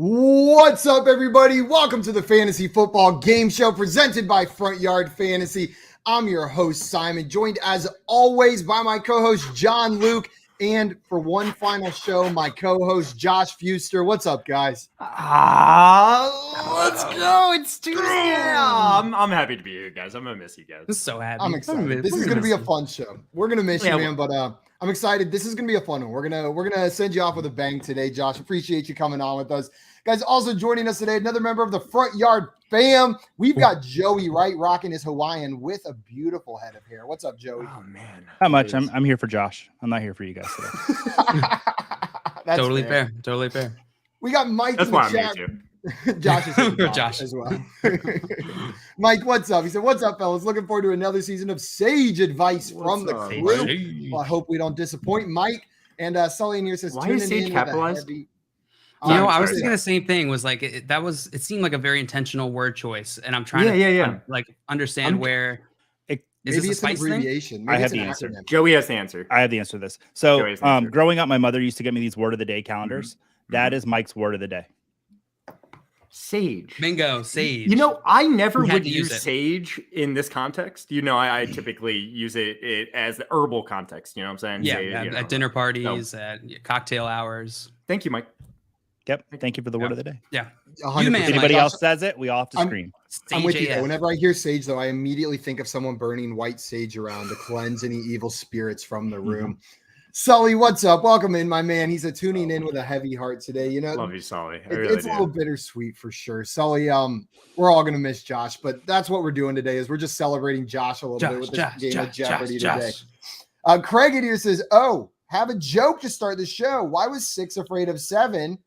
What's up, everybody? Welcome to the Fantasy Football Game Show presented by Front Yard Fantasy. I'm your host, Simon, joined as always by my co-host, John Luke, and for one final show, my co-host, Josh Fuster. What's up, guys? Let's go. It's Tuesday. I'm happy to be here, guys. I'm going to miss you guys. I'm so happy. I'm excited. This is going to be a fun show. We're going to miss you, man, but I'm excited. This is going to be a fun one. We're gonna send you off with a bang today, Josh. Appreciate you coming on with us. Guys, also joining us today, another member of the Front Yard fam. We've got Joey Wright rocking his Hawaiian with a beautiful head of hair. What's up, Joey? Oh, man. Not much. I'm here for Josh. I'm not here for you guys today. That's totally fair. Totally fair. We got Mike That's in the why I'm chat. here, too. Josh is here Josh as well. Mike, what's up? He said, what's up, fellas? Looking forward to another season of sage advice from the crew. Well, I hope we don't disappoint Mike. And Sully in here says, why is sage capitalized? I was thinking the same thing. Was like it seemed like a very intentional word choice, and I'm trying to understand where. Is maybe this a it's an spice abbreviation. I have the answer. Acronym. Joey has the answer. I have the answer to this. So, growing up, my mother used to get me these word of the day calendars. Mm-hmm. That is Mike's word of the day. Sage. Bingo, sage. You know, I never You would use use it. sage in this context. You know, I typically use it as the herbal context. You know what I'm saying? Yeah, Say, at you know, dinner parties, at cocktail hours. Thank you, Mike. Yep. Thank you for the word of the day. Yeah. 100%. You, man, If anybody Mike. else says it, we all have to scream. I'm with you. Sage Though. AF. Whenever I hear sage, though, I immediately think of someone burning white sage around to cleanse any evil spirits from the room. Sully, what's up? Welcome in, my man. He's tuning in with a heavy heart today. You know, Love you, Solly. it's a little bittersweet for sure. Sully, we're all gonna miss Josh, but that's what we're doing today. Is we're just celebrating Josh a little bit with this game of Jeopardy today. Craig in here says, "Oh, have a joke to start the show. Why was 6 afraid of 7?"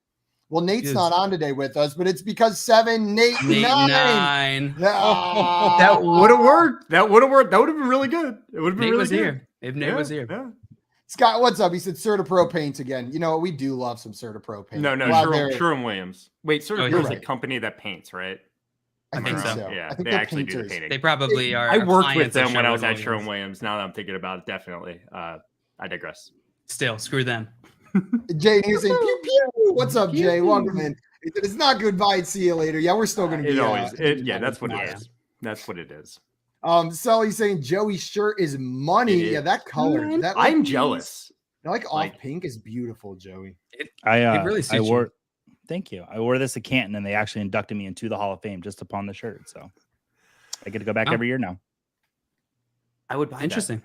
Well, Nate's not on today with us, but it's because 7, Nate 9. That would have worked. That would have worked. That would have been really good. It would have been Nate really was good. here. If Nate was here. Yeah. Scott, what's up? He said Certapro paint again. You know, we do love some Certapro paint. No, Sherwin-Williams. Wait, Certapro is a company that paints, right? I think so. Yeah, I think they they're actually do the painters. painting. They probably are. I worked with clients of them when I was at Sherwin-Williams. Sherwin-Williams. Now that I'm thinking about it, definitely. I digress. Still, screw them. Jay here saying, pew, pew. What's up, Jay? Welcome in. He said, it's not goodbye. See you later. Yeah, we're still going to be. That's what it is. That's what it is. Sully's saying Joey's shirt is money. Yeah, that color. That I'm jealous. Off pink is beautiful, Joey. It really suits you. Thank you. I wore this at Canton, and they actually inducted me into the Hall of Fame just upon the shirt. So I get to go back every year now. I would buy interesting.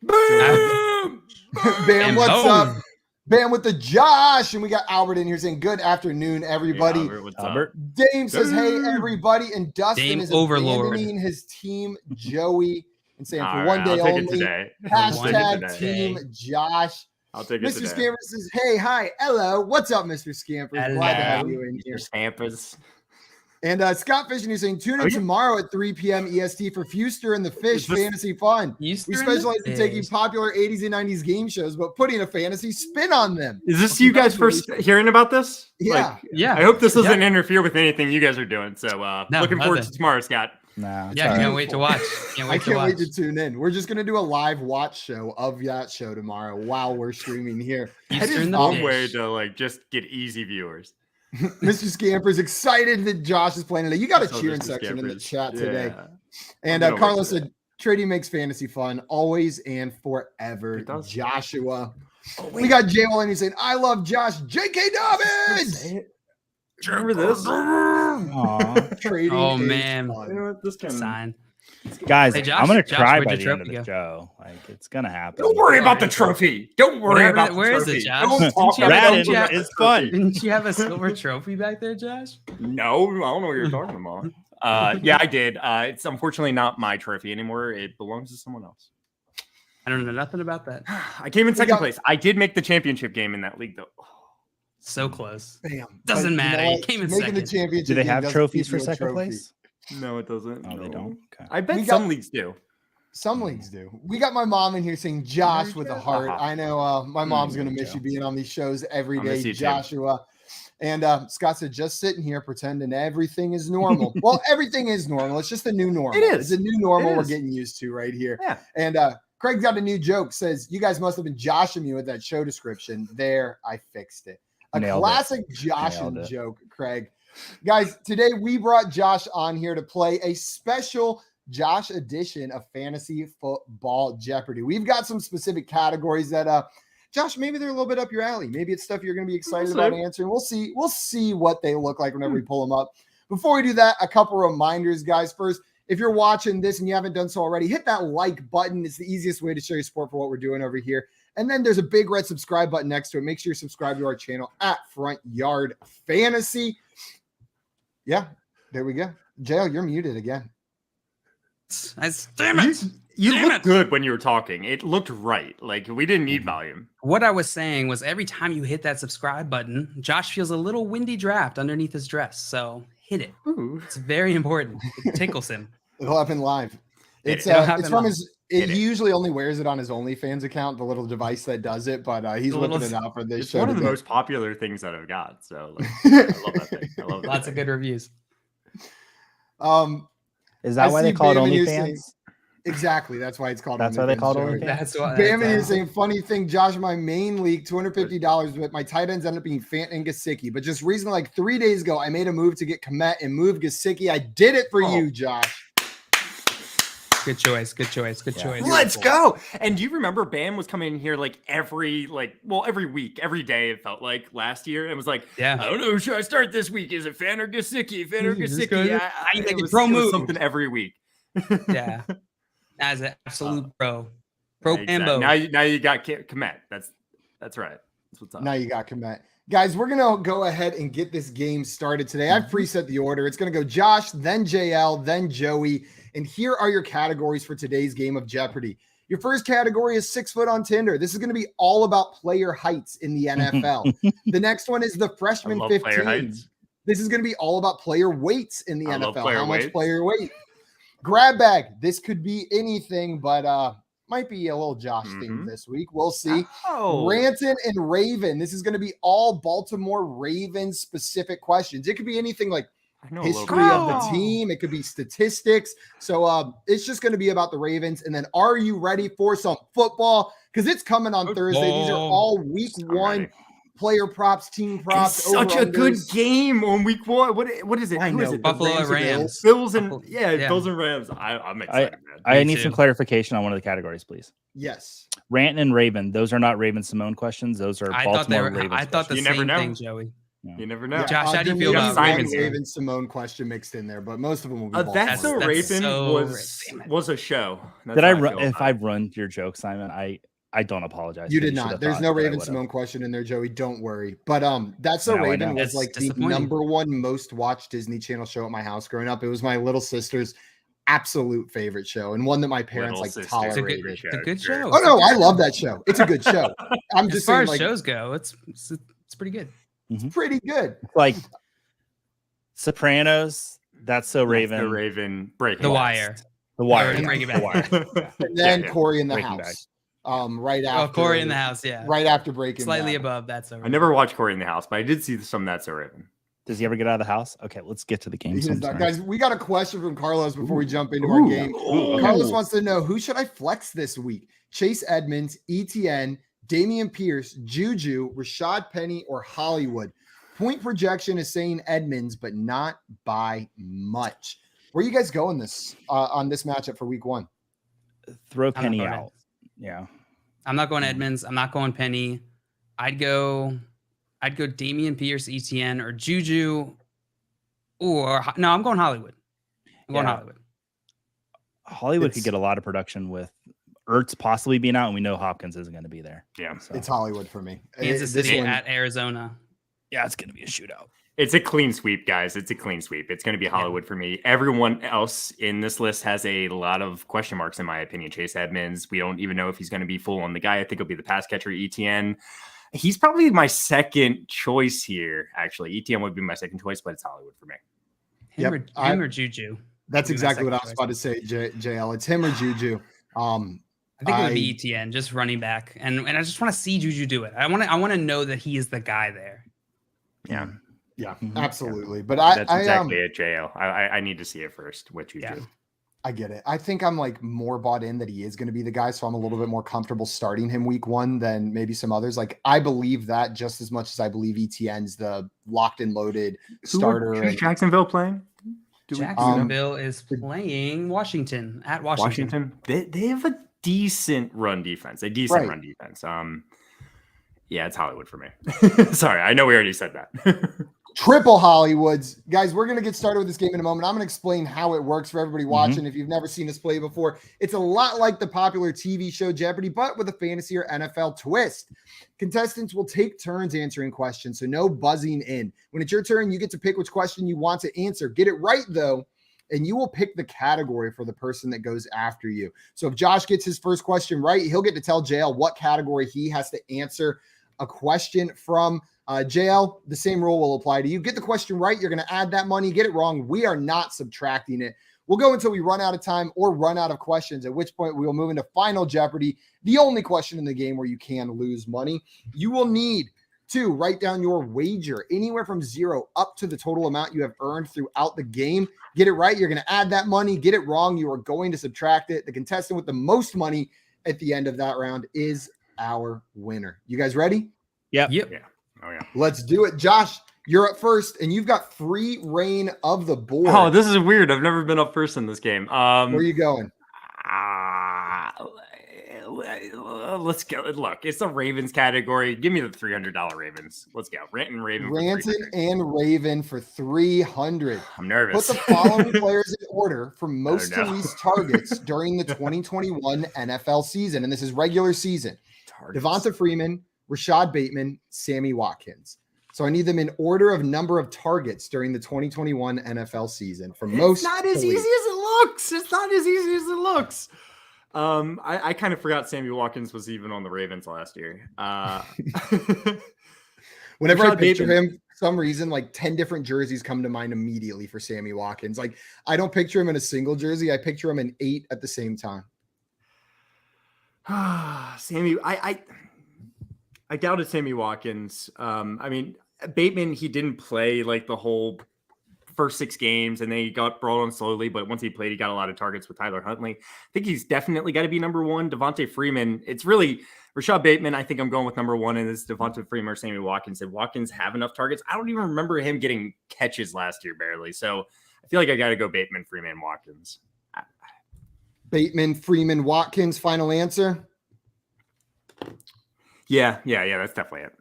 Bam, what's up? Bam with the Josh. And we got Albert in here saying, good afternoon, everybody. Hey, Albert, Dame says, hey, everybody. And Dustin Dame is Overlord. abandoning his team, Joey, and saying, for all one right, day I'll take only. it today. Hashtag Team Josh. I'll take it Mr. today. Scamper says, hey, hi, hello. What's up, Mr. Scamper? Glad to have you in here. Scampers. And Scott Fishing is saying, tune in tomorrow at 3 p.m. EST for Fuster and the Fish Fantasy Fun. We specialize in taking popular 80s and 90s game shows, but putting a fantasy spin on them. Is this you guys first hearing about this? Yeah. I hope this doesn't interfere with anything you guys are doing. So looking forward to tomorrow, Scott. Nah, can't wait to watch. I can't wait to tune in. We're just going to do a live watch show of that show tomorrow while we're streaming here. That is one way to just get easy viewers. Mr. Scamper's excited that Josh is playing today. You got a cheering section in the chat today. And Carlos said, trading makes fantasy fun always and forever. Joshua. We got Jay Wallen saying, I love Josh. J.K. Dobbins. Remember this? Trading. Oh, man. You know what? This can sign. Guys, Hey, Josh, I'm going to Josh, cry where'd by your the end of trophy the go? show. Like, it's going to happen. Don't worry about the trophy. Don't worry about the Where is trophy. it, Josh? Don't talk about Radin the is trophy. fun. Didn't you have a silver trophy back there, Josh? No, I don't know what you're talking about. Yeah, I did. It's unfortunately not my trophy anymore. It belongs to someone else. I don't know nothing about that. I came in second place. I did make the championship game in that league, though. So close. Bam. Doesn't matter. You came in Making second. the championship. Do they game have doesn't trophies give for you a second trophy. place? No, it doesn't. Oh, No. they don't? Okay. I bet We some got- leagues do. Some leagues do. We got my mom in here saying Josh with a heart. I know my mom's going to miss Joe. you being on these shows every I'll day, miss you too. Joshua. And Scott said, just sitting here pretending everything is normal. Well, everything is normal. It's just a new normal. It is. It's a new normal It we're is. getting used to right here. Yeah. And Craig got a new joke. Says, you guys must have been joshing me with that show description. There, I fixed it. A classic Joshin joke, Craig. Guys, today we brought Josh on here to play a special Josh edition of Fantasy Football Jeopardy. We've got some specific categories that, Josh, maybe they're a little bit up your alley. Maybe it's stuff you're going to be excited about answering. We'll see what they look like whenever we pull them up. Before we do that, a couple reminders, guys. First, if you're watching this and you haven't done so already, hit that like button. It's the easiest way to show your support for what we're doing over here. And then there's a big red subscribe button next to it. Make sure you subscribe to our channel at Front Yard Fantasy. Yeah, there we go. JL, you're muted again. Damn it. You looked good when you were talking. It looked right. Like, we didn't need volume. What I was saying was every time you hit that subscribe button, Josh feels a little windy draft underneath his dress. So hit it. Ooh. It's very important. It tickles him. It'll happen live. It's from his. He usually only wears it on his OnlyFans account, the little device that does it. But he's whipping it out for this show. It's one of the most popular things that I've got. So like, I love that thing. I love Lots of good reviews. Is that why they call it OnlyFans? Exactly. That's why it's called. That's why they call it OnlyFans. That's why. Bammy is saying funny thing, Josh. My main league, $250, but my tight ends ended up being Fant and Gesicki. But just recently, like 3 days ago, I made a move to get Komet and move Gesicki. I did it for you, Josh. Good choice. Let's go. And do you remember Bam was coming in here like every week, every day it felt like last year. It was like, I don't know, who should I start this week? Is it Fant or Gesicki? It was something every week. Yeah. As an absolute pro. Pro exactly. Bambo. Now you got Komet. That's right. That's what's up. Now you got Komet. Guys, we're going to go ahead and get this game started today. I've preset the order. It's going to go Josh, then JL, then Joey. And here are your categories for today's game of Jeopardy. Your first category is 6 foot on Tinder. This is going to be all about player heights in the NFL. The next one is the freshman 15. This is going to be all about player weights in the NFL. How much player weight? Grab bag. This could be anything, but might be a little Josh theme this week. We'll see. Ranton and Raven. This is going to be all Baltimore Ravens specific questions. It could be anything like history of the team. It could be statistics. So it's just going to be about the Ravens. And then are you ready for some football? Because it's coming on Thursday. These are all week one player props, team props. It's such a good game on week one. What is it? I know. Buffalo Rams. Bills and Bills and Rams. I'm excited, man. I need some clarification on one of the categories, please. Yes. Ranton and Raven. Those are not Raven Simone questions. Those are Baltimore Ravens. I thought the same thing, Joey. You never know. Josh, how do you feel about Raven Simone question mixed in there, but most of them will be That's so Raven was a show. Did I run? If I've run your joke, Simon, I don't apologize. You did not. There's no Raven Simone question in there, Joey. Don't worry. But That's So Raven was like the number one most watched Disney Channel show at my house growing up. It was my little sister's absolute favorite show and one that my parents tolerated. It's a good show. Oh no, I love that show. It's a good show. I'm just saying, as far as shows go, it's pretty good. It's pretty good. Like Sopranos, That's So Raven. The Raven, Breaking The Wire. The Wire. And then Corey in the House. Right after Corey in the House, right after Breaking slightly Bad. above That's So Raven. I never watched Corey in the House, but I did see some That's So Raven. Does he ever get out of the house? Okay, let's get to the game. Guys, we got a question from Carlos before we jump into our game. Carlos wants to know, who should I flex this week? Chase Edmonds, ETN, Dameon Pierce, Juju, Rashad Penny, or Hollywood? Point projection is saying Edmonds, but not by much. Where are you guys going this on this matchup for week one? Throw Penny out. Yeah. I'm not going Edmonds. I'm not going Penny. I'd go Dameon Pierce, ETN, or Juju. No, I'm going Hollywood. Hollywood could get a lot of production with Ertz possibly being out, and we know Hopkins isn't going to be there. Yeah, so. It's Hollywood for me. Kansas City at Arizona. Yeah, it's going to be a shootout. It's a clean sweep, guys. It's a clean sweep. It's going to be Hollywood for me. Everyone else in this list has a lot of question marks, in my opinion. Chase Edmonds, we don't even know if he's going to be full on the guy. I think he'll be the pass catcher, ETN. He's probably my second choice here, actually. ETN would be my second choice, but it's Hollywood for me. Him or Juju. That's exactly what I was about to say, JL. It's him or Juju. I think it would be ETN, just running back. And I just want to see Juju do it. I want to know that he is the guy there. Yeah, absolutely. But that's exactly it, JL. I need to see it first with Juju. I get it. I think I'm like more bought in that he is going to be the guy. So I'm a little bit more comfortable starting him week 1 than maybe some others. Like I believe that just as much as I believe ETN's the locked and loaded starter. Who's Jacksonville playing? Jacksonville is playing Washington at Washington. They have a decent run defense. Run defense. Yeah, it's Hollywood for me. Sorry, I know we already said that. Triple Hollywoods. Guys, we're going to get started with this game in a moment. I'm going to explain how it works for everybody watching. If you've never seen us play before, it's a lot like the popular TV show Jeopardy, but with a fantasy or NFL twist. Contestants will take turns answering questions, so no buzzing in. When it's your turn, you get to pick which question you want to answer. Get it right, though, and you will pick the category for the person that goes after you. So if Josh gets his first question right, he'll get to tell JL what category he has to answer a question from. JL, the same rule will apply to you. Get the question right, you're going to add that money. Get it wrong, we are not subtracting it. We'll go until we run out of time or run out of questions, at which point we will move into Final Jeopardy, the only question in the game where you can lose money. You will need to write down your wager anywhere from 0 up to the total amount you have earned throughout the game. Get it right, you're going to add that money. Get it wrong, you are going to subtract it. The contestant with the most money at the end of that round is our winner. You guys ready? Yep. Yeah. Oh, yeah. Let's do it. Josh, you're up first, and you've got free reign of the board. Oh, this is weird. I've never been up first in this game. Where are you going? Let's go. Look, it's the Ravens category. Give me the $300 Ravens. Let's go. Ranton Raven. Raven for 300. I'm nervous. Put the following players in order for most to least targets during the 2021 NFL season, and this is regular season. Devonta Freeman, Rashad Bateman, Sammy Watkins. So I need them in order of number of targets during the 2021 NFL season. For most, it's not as easy as it looks. It's not as easy as it looks. I kind of forgot Sammy Watkins was even on the Ravens last year. Whenever I picture him, for some reason, like 10 different jerseys come to mind immediately for Sammy Watkins. Like I don't picture him in a single jersey. I picture him in 8 at the same time. Sammy, I doubted Sammy Watkins. I mean, Bateman, he didn't play like the whole first 6 games, and then he got brought on slowly. But once he played, he got a lot of targets with Tyler Huntley. I think he's definitely got to be number 1. Devonta Freeman, it's really Rashad Bateman. I think I'm going with number 1, and it's Devonta Freeman or Sammy Watkins. Did Watkins have enough targets? I don't even remember him getting catches last year, barely. So I feel like I got to go Bateman, Freeman, Watkins. Bateman, Freeman, Watkins, final answer? Yeah, that's definitely it.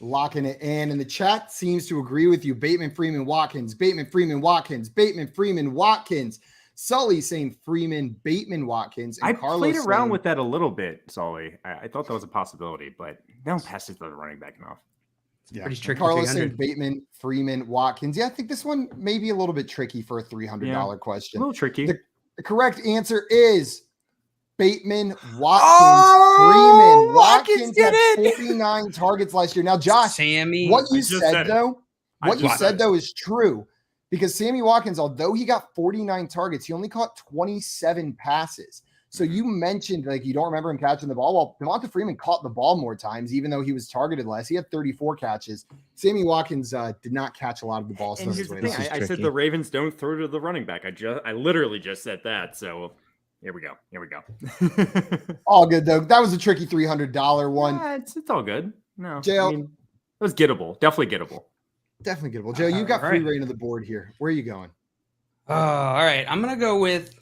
Locking it in. And the chat seems to agree with you. Bateman, Freeman, Watkins, Bateman, Freeman, Watkins, Bateman, Freeman, Watkins. Sully saying Freeman, Bateman, Watkins. And I Carlos played around saying, with that a little bit, Sully. I thought that was a possibility, but they don't pass it to the running back enough. Yeah, pretty tricky. Carlos saying Bateman, Freeman, Watkins. Yeah, I think this one may be a little bit tricky for a $300 question. A little tricky. The correct answer is Bateman, Watkins, Freeman. Watkins did had 49 targets last year. Now, Josh, Sammy, what you said though is true, because Sammy Watkins, although he got 49 targets, he only caught 27 passes. So you mentioned like you don't remember him catching the ball. Well, Devonta Freeman caught the ball more times, even though he was targeted less. He had 34 catches. Sammy Watkins did not catch a lot of the balls. And here's the thing. I said the Ravens don't throw to the running back. I literally just said that. So here we go. All good though. That was a tricky $300 one. Yeah, it's all good. No, JL, it was gettable. Definitely gettable. Definitely gettable. Joe, you got free reign of the board here. Where are you going? All right. I'm gonna go with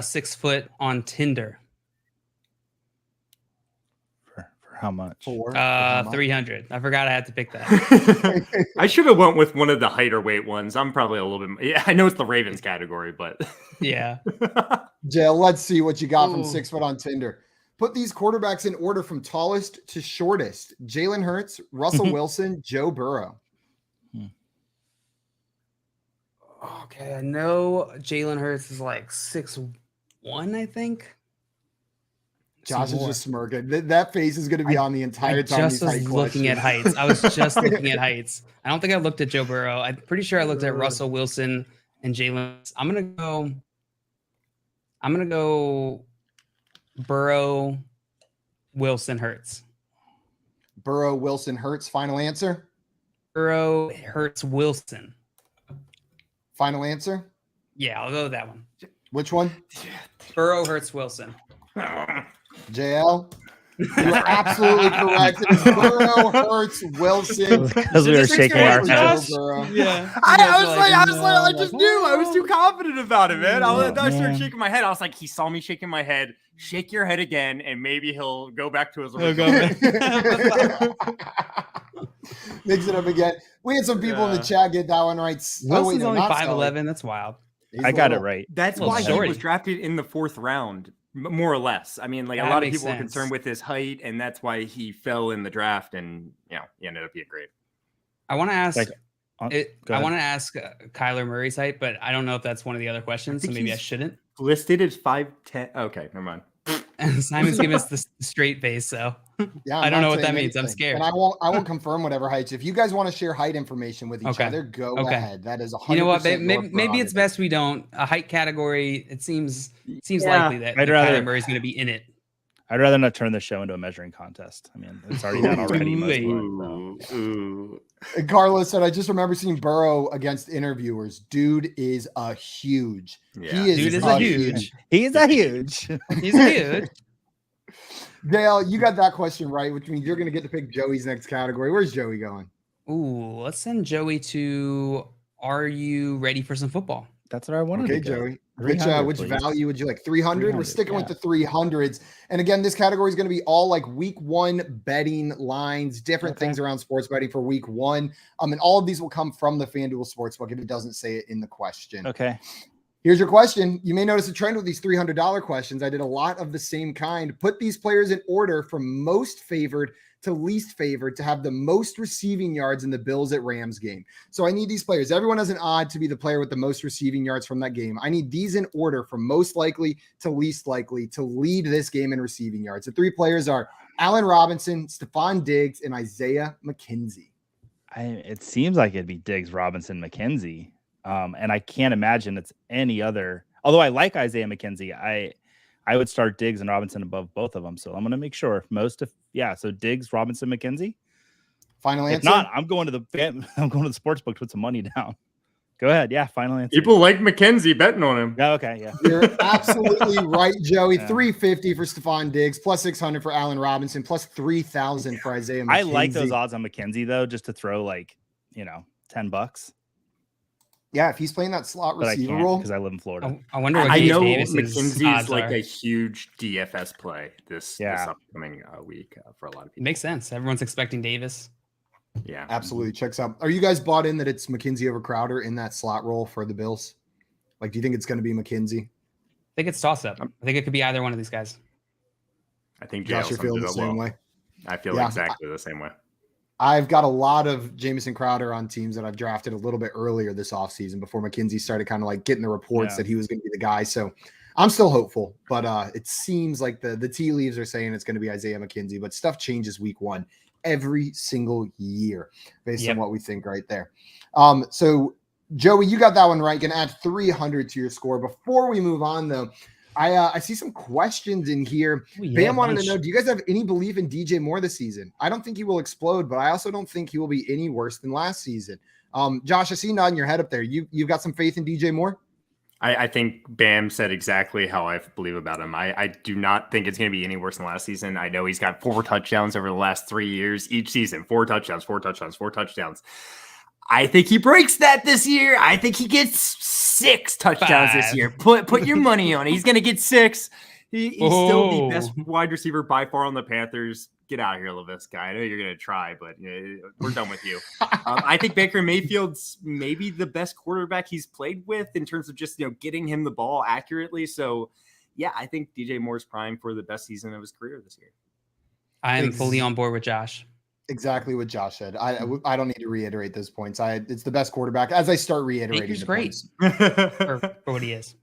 6 foot on Tinder. For how much? For 300. I forgot I had to pick that. I should have went with one of the height or weight ones. I'm probably a little bit. Yeah, I know it's the Ravens category, but yeah. Joe, let's see what you got from 6 foot on Tinder. Put these quarterbacks in order from tallest to shortest: Jalen Hurts, Russell Wilson, Joe Burrow. Okay, I know Jalen Hurts is like 6'1", I think. Josh is just smirking. That face is going to be on the entire time. I just was looking at heights. I was just looking at heights. I don't think I looked at Joe Burrow. I'm pretty sure I looked at Russell Wilson and Jalen. I'm gonna go Burrow, Wilson, Hurts. Burrow, Wilson, Hurts. Final answer? Burrow, Hurts, Wilson. Final answer? Yeah, I'll go with that one. Which one? Burrow, Hurts, Wilson. JL? You're absolutely correct. It's Burrow, Hurts, Wilson. Because we were shaking our heads. Yeah. I was too confident about it, man. I started man. shaking my head. I was like, he saw me shaking my head. Shake your head again, and maybe he'll go back to his original. Mix it up again. We had some people in the chat get that one right. Wilson's only 5'11". That's wild. I got it right. That's Well, why he shorty. was drafted in the 4th round, more or less. I mean, like That a lot of makes people were sense. concerned with his height, and that's why he fell in the draft, and he ended up being great. I want to ask. Like, I go want to ask Kyler Murray's height, but I don't know if that's one of the other questions, so think maybe I he's- shouldn't. Listed as 5'10". Okay, never mind. Simon's giving us the straight face, so Yeah, I I'm don't know not what that saying means. I'm anything. scared. And I won't confirm whatever heights. If you guys want to share height information with each Okay. other, go Okay. ahead. That is 100%. You know what? your Maybe it's prerogative. best we don't. A height category. It seems Yeah, likely that I'd rather- Kyler Murray's going to be in it. I'd rather not turn the show into a measuring contest. I mean, it's already done already. Most of it, so. Ooh. And Carlos said, I just remember seeing Burrow against interviewers. Dude is a huge. Yeah. Dude is a huge. He's a huge. He's huge. Dale, you got that question right, which means you're going to get to pick Joey's next category. Where's Joey going? Ooh, let's send Joey to. Are you ready for some football? That's what I wanted. Okay, to go. Joey. 300, Which please. value would you like? 300? We're 300, sticking with yeah. the 300s. And again, this category is going to be all like week 1 betting lines, different Okay. things around sports betting for week 1. And all of these will come from the FanDuel Sportsbook if it doesn't say it in the question. Okay. Here's your question. You may notice a trend with these $300 questions. I did a lot of the same kind. Put these players in order from most favored to least favored to have the most receiving yards in the Bills at Rams game. So I need these players. Everyone has an odd to be the player with the most receiving yards from that game. I need these in order from most likely to least likely to lead this game in receiving yards. The 3 players are Allen Robinson, Stephon Diggs, and Isaiah McKenzie. It seems like it'd be Diggs, Robinson, McKenzie. And I can't imagine it's any other. Although I like Isaiah McKenzie, I would start Diggs and Robinson above both of them. So I'm going to make sure so Diggs, Robinson, McKenzie. Final answer? If not, I'm going to the sports book to put some money down. Go ahead. Yeah, final answer. People like McKenzie betting on him. Yeah, okay, yeah. You're absolutely right, Joey. Yeah. 350 for Stephon Diggs, plus 600 for Allen Robinson, plus 3,000 for Isaiah McKenzie. I like those odds on McKenzie though, just to throw $10. Yeah, if he's playing that slot But I receiver can't role. because I live in Florida. I wonder what I Gabe know Davis's McKenzie odds is like are. a huge DFS play this Yeah. upcoming week for a lot of It people. makes sense. Everyone's expecting Davis. Yeah, Absolutely checks out. Are you guys bought in that it's McKenzie over Crowder in that slot role for the Bills? Like, do you think it's going to be McKenzie? I think it's toss up. I think it could be either one of these guys. I think Josh, you're feeling the same way. I feel Yeah. exactly the same way. I've got a lot of Jamison Crowder on teams that I've drafted a little bit earlier this offseason before McKenzie started kind of like getting the reports that he was going to be the guy. So I'm still hopeful, but it seems like the tea leaves are saying it's going to be Isaiah McKenzie, but stuff changes week 1 every single year based on what we think right there. So Joey, you got that one right. Going to add 300 to your score. Before we move on though, I see some questions in here. Bam wanted to know, do you guys have any belief in DJ Moore this season? I don't think he will explode, but I also don't think he will be any worse than last season. Josh, I see you nodding your head up there. You've got some faith in DJ Moore? I think Bam said exactly how I believe about him. I do not think it's going to be any worse than last season. I know he's got 4 touchdowns over the last 3 years. Each season, 4 touchdowns, 4 touchdowns, 4 touchdowns. I think he breaks that this year. I think he gets 6 touchdowns this year. Put your money on it. He's going to get 6. He's still the best wide receiver by far on the Panthers. Get out of here, LaVisca. I know you're going to try, but we're done with you. I think Baker Mayfield's maybe the best quarterback he's played with in terms of just getting him the ball accurately. So, yeah, I think DJ Moore's primed for the best season of his career this year. I am fully on board with Josh. Exactly what Josh said. I don't need to reiterate those points. It's the best quarterback. As I start reiterating, Baker's the great points. for what he is.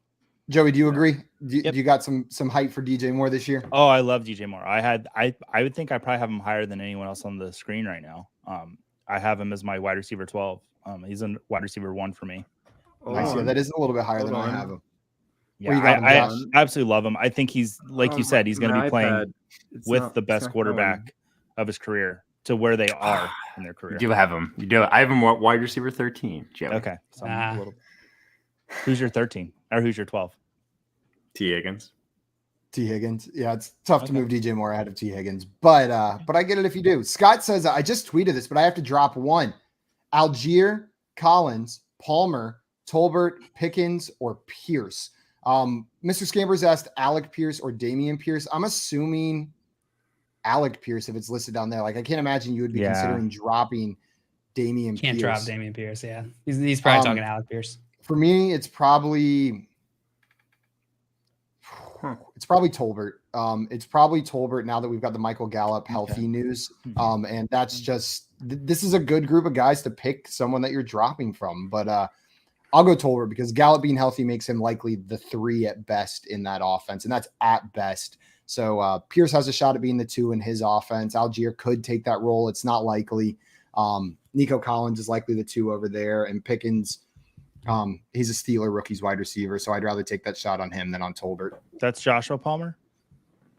Joey, do you agree? Do Yep. you got some hype for DJ Moore this year? Oh, I love DJ Moore. I would think I probably have him higher than anyone else on the screen right now. I have him as my wide receiver 12. He's a wide receiver 1 for me. Nice. Yeah, that is a little bit higher than I have him. Yeah, you got him, I Josh? absolutely love him. I think he's, like you said, he's going to be playing with the best quarterback of his career to where they are in their career. You do have him. You do. I have him wide receiver 13, Joey. Okay. So I'm a little... Who's your 13 or who's your 12? T. Higgins. T. Higgins. Yeah, it's tough to move DJ Moore ahead of T. Higgins, but I get it if you do. Scott says, I just tweeted this, but I have to drop one. Algier, Collins, Palmer, Tolbert, Pickens, or Pierce. Mr. Scampers asked Alec Pierce or Damian Pierce. I'm assuming Alec Pierce if it's listed down there. Like, I can't imagine you would be considering dropping Damian Pierce. Can't drop Damian Pierce, yeah. He's probably talking Alec Pierce. For me, it's probably Tolbert. It's probably Tolbert now that we've got the Michael Gallup healthy news. And that's just this is a good group of guys to pick someone that you're dropping from. But I'll go Tolbert because Gallup being healthy makes him likely the 3 at best in that offense, and that's at best. So Pierce has a shot at being the 2 in his offense. Algier could take that role. It's not likely. Nico Collins is likely the 2 over there, and Pickens. He's a Steeler rookies wide receiver, so I'd rather take that shot on him than on Tolbert. That's Joshua Palmer.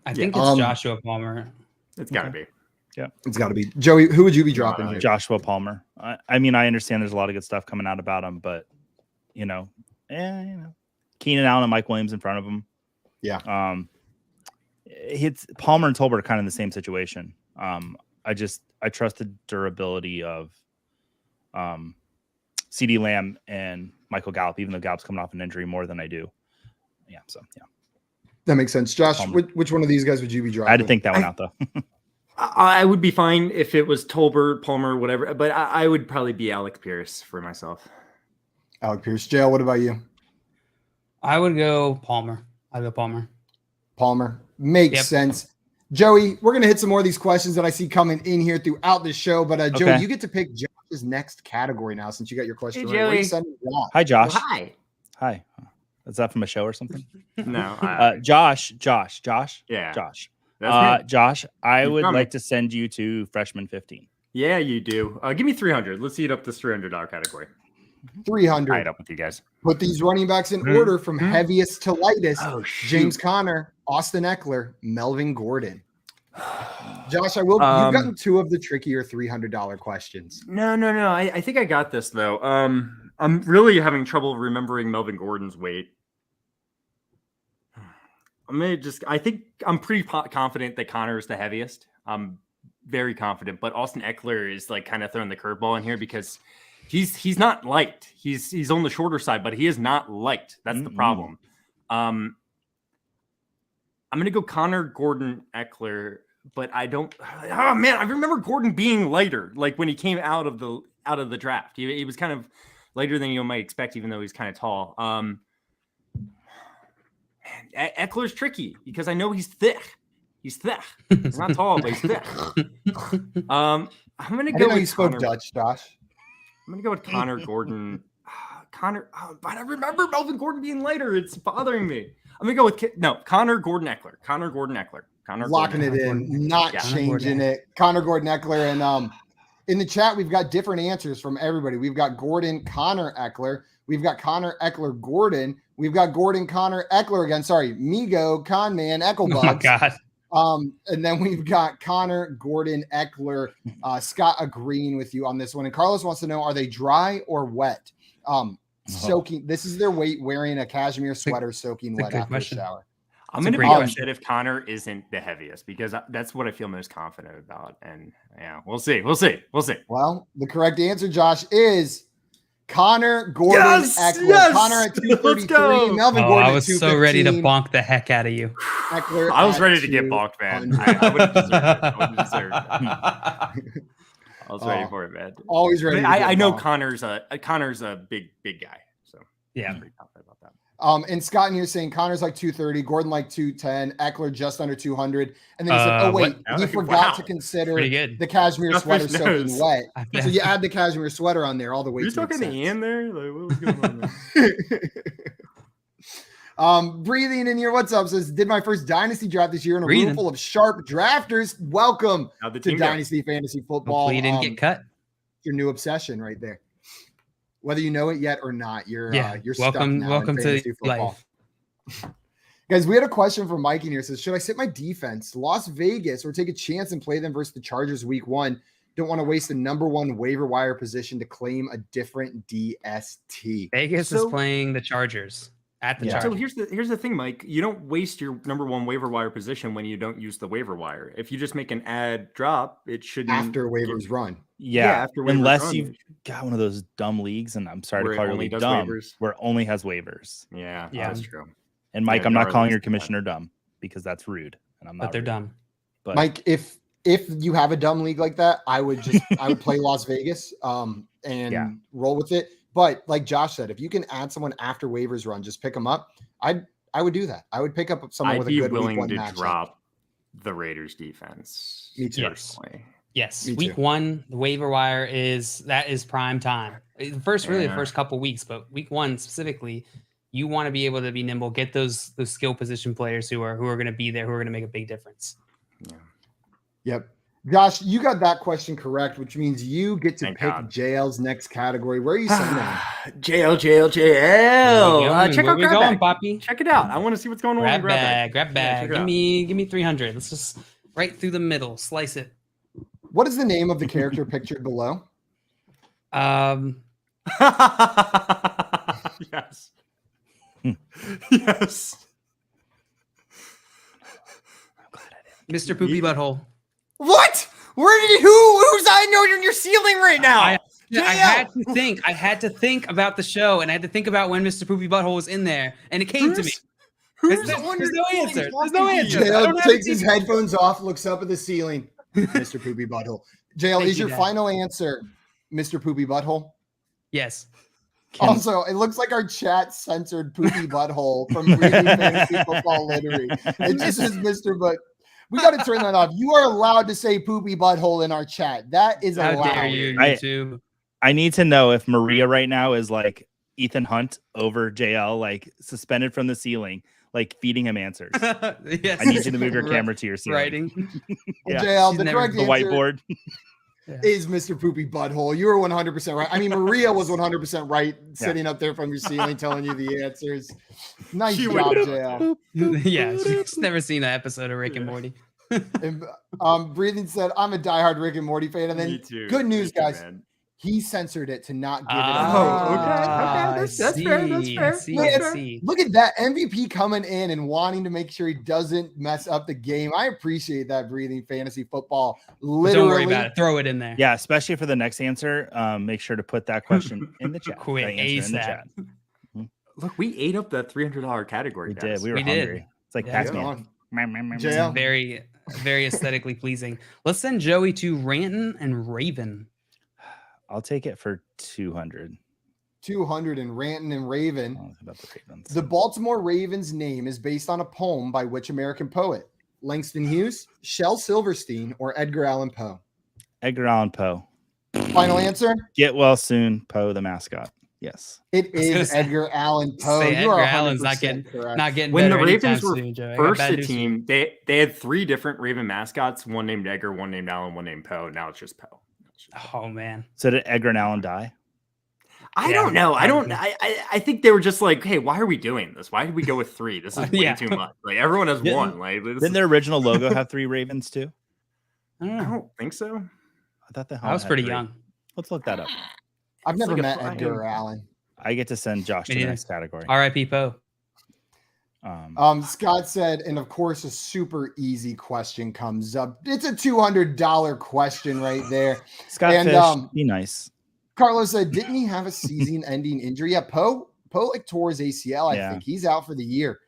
I think it's Joshua Palmer. It's got to be. Yeah, it's got to be. Joey, who would you be dropping here? Joshua Palmer. I mean, I understand there's a lot of good stuff coming out about him, but Keenan Allen and Mike Williams in front of him. Yeah. It's Palmer and Tolbert are kind of in the same situation. I trust the durability of CD Lamb and Michael Gallup, even though Gallup's coming off an injury more than I do. Yeah, so yeah. That makes sense. Josh, which one of these guys would you be dropping? I had to think that one out, though. I would be fine if it was Tolbert, Palmer, whatever, but I would probably be Alec Pierce for myself. Alec Pierce. Jail, what about you? I would go Palmer. I'd go Palmer. Palmer. Makes sense. Joey, we're going to hit some more of these questions that I see coming in here throughout this show, but Joey, you get to pick Josh's next category now since you got your question right. Where are you sending Josh? Hi, Josh. Oh, hi. Is that from a show or something? No. Josh. Yeah. Josh. Josh, I would like to send you to freshman 15. Yeah, you do. Give me 300. Let's eat up this $300 category. 300. Tied up with you guys. Put these running backs in order from heaviest to lightest. James Conner, Austin Eckler, Melvin Gordon. Josh, you've gotten 2 of the trickier $300 questions. No. I think I got this though. I'm really having trouble remembering Melvin Gordon's weight. I think I'm pretty confident that Connor is the heaviest. I'm very confident, but Austin Eckler is like kind of throwing the curveball in here because he's not light. He's on the shorter side, but he is not light. That's the problem. I'm going to go Connor, Gordon, Eckler, but I don't. Oh man, I remember Gordon being lighter, like when he came out of the draft. He was kind of lighter than you might expect, even though he's kind of tall. Man, Eckler's tricky because I know he's thick. He's thick. He's not tall, but he's thick. I'm going to go with you spoke Dutch, Josh. I'm going to go with Connor, Gordon. But I remember Melvin Gordon being lighter. It's bothering me. I'm going to go with Connor, Gordon, Eckler. Connor, Gordon, Eckler. Locking it in, not changing it. Connor, Gordon, Eckler. And in the chat, we've got different answers from everybody. We've got Gordon, Connor, Eckler. We've got Connor, Eckler, Gordon. We've got Gordon, Connor, Eckler again. Sorry, Migo, Conman, Eckelbugs. Oh, God. And then we've got Connor, Gordon, Eckler, Scott agreeing with you on this one. And Carlos wants to know, are they dry or wet? Soaking. This is their weight wearing a cashmere sweater, soaking wet after the shower. I'm going to be upset if Connor isn't the heaviest because that's what I feel most confident about. And yeah, we'll see. Well, the correct answer, Josh, is Connor, Gordon, Eckler. Yes! Connor at 233. Melvin Gordon. I was so ready to bonk the heck out of you. Eckler I was ready to get bonked, man. I would have deserved it. I was ready for it, man. Always ready. I know Connor's a big guy, so yeah, I'm pretty confident about that. And Scott in here saying Connor's like 230, Gordon like 210, Eckler just under 200. And then he said, oh, wait, you forgot to consider the cashmere sweater soaking wet. So you add the cashmere sweater on there, all the way. You're talking to Ian there? Like, what was going on there? Breathing in here, what's up? Says, did my first Dynasty draft this year in a room full of sharp drafters. Welcome to Dynasty Fantasy Football. Hopefully you didn't get cut. Your new obsession right there. Whether you know it yet or not, you're welcome to life. Guys, we had a question from Mike in here. It says, should I sit my defense, Las Vegas, or take a chance and play them versus the Chargers week 1? don't want to waste the number one waiver wire position to claim a different DST. Vegas is playing the Chargers at the Chargers. So here's the thing, Mike. You don't waste your number one waiver wire position when you don't use the waiver wire. If you just make an ad drop, it shouldn't after waivers run. Yeah, after waivers unless run, you've got one of those dumb leagues, and I'm sorry to call your league dumb, where it only has waivers. Yeah, that's true. And Mike, I'm not calling your commissioner dumb because that's rude, and I'm not. But they're dumb. But Mike, if you have a dumb league like that, I would play Las Vegas and roll with it. But like Josh said, if you can add someone after waivers run, just pick them up. I would do that. I would pick up someone with a good week one matchup. I'd be willing to drop the Raiders defense. Me too. Personally. Yes. Week 1, the waiver wire is prime time. The first couple weeks, but week 1 specifically, you want to be able to be nimble, get those skill position players who are going to be there, who are going to make a big difference. Yeah. Yep. Josh, you got that question correct, which means you get to pick JL's next category. Where are you sending that? JL. Check out Grab Bag, Poppy. Check it out. I want to see what's going on. Grab Bag. Yeah, give me 300. Let's just right through the middle, slice it. What is the name of the character pictured below? Yes. Yes. Mr. Poopy Butthole. What? Who's I know you're in your ceiling right now? I had to think about the show, and I had to think about when Mr. Poopy Butthole was in there, and it came to me. There's no answer. JL takes his headphones off, looks up at the ceiling. Mr. Poopy Butthole. JL, is your final answer Mr. Poopy Butthole? Yes. Also, it looks like our chat censored Poopy Butthole from reading Fantasy Football Literary. It just says Mr. But we got to turn that off. You are allowed to say Poopy Butthole in our chat. That is allowed. How dare you, YouTube? I need to know if Maria right now is like Ethan Hunt over JL, like suspended from the ceiling, like feeding him answers. Yes. I need you to move your camera to your ceiling. Writing. JL, the correct answer whiteboard is Mr. Poopy Butthole. You were 100% right. I mean, Maria was 100% right, sitting up there from your ceiling telling you the answers. Nice job, JL. Yeah, she's never seen an episode of Rick and Morty. And, Breathing said, I'm a diehard Rick and Morty fan. And then good news, guys. Man. He censored it to not give it. Okay. That's fair. Look at that MVP coming in and wanting to make sure he doesn't mess up the game. I appreciate that, Breathing Fantasy Football. Literally, don't worry about it. Throw it in there. Yeah, especially for the next answer. Make sure to put that question in the chat. Quick, ASAP. Look, we ate up that $300 category. We did. We were hungry. It's like Pac-Man. Very, very aesthetically pleasing. Let's send Joey to Ranton and Raven. I'll take it for 200. 200 and Ranton and Raven. Oh, about the Ravens. The Baltimore Ravens name is based on a poem by which American poet? Langston Hughes, Shel Silverstein, or Edgar Allan Poe? Edgar Allan Poe. Final answer? Get well soon, Poe the mascot. Yes. It is Edgar Allan Poe. Edgar Allan's not getting when better the Ravens were soon, first a team, they had 3 different Raven mascots, one named Edgar, one named Allan, one named Poe. Now it's just Poe. Oh man! So did Edgar and Allan die? I don't know. I think they were just like, hey, why are we doing this? Why did we go with 3? This is way too much. Like everyone has one. Like didn't their original logo have 3 ravens too? I don't think so. I thought the I was pretty young. Let's look that up. I've never met Edgar or Allan. I get to send Josh to the next category. R.I.P. Poe. Scott said, and of course, a super easy question comes up. It's a $200 question right there. Scott Fish, be nice. Carlos said, didn't he have a season-ending injury? Yeah, Poe like tore his ACL. I think he's out for the year.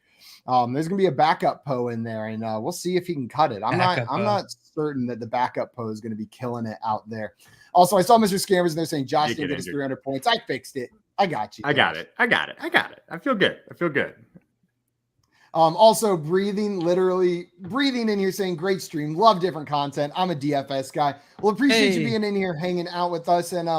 There's gonna be a backup Poe in there, and we'll see if he can cut it. I'm not certain that the backup Poe is going to be killing it out there. Also, I saw Mr. Scammers and they're saying Josh didn't get his 300 points. I fixed it. I got you. I got it. I feel good. Also literally breathing in here saying great stream, love different content. I'm a DFS guy. Well, appreciate you being in here hanging out with us. And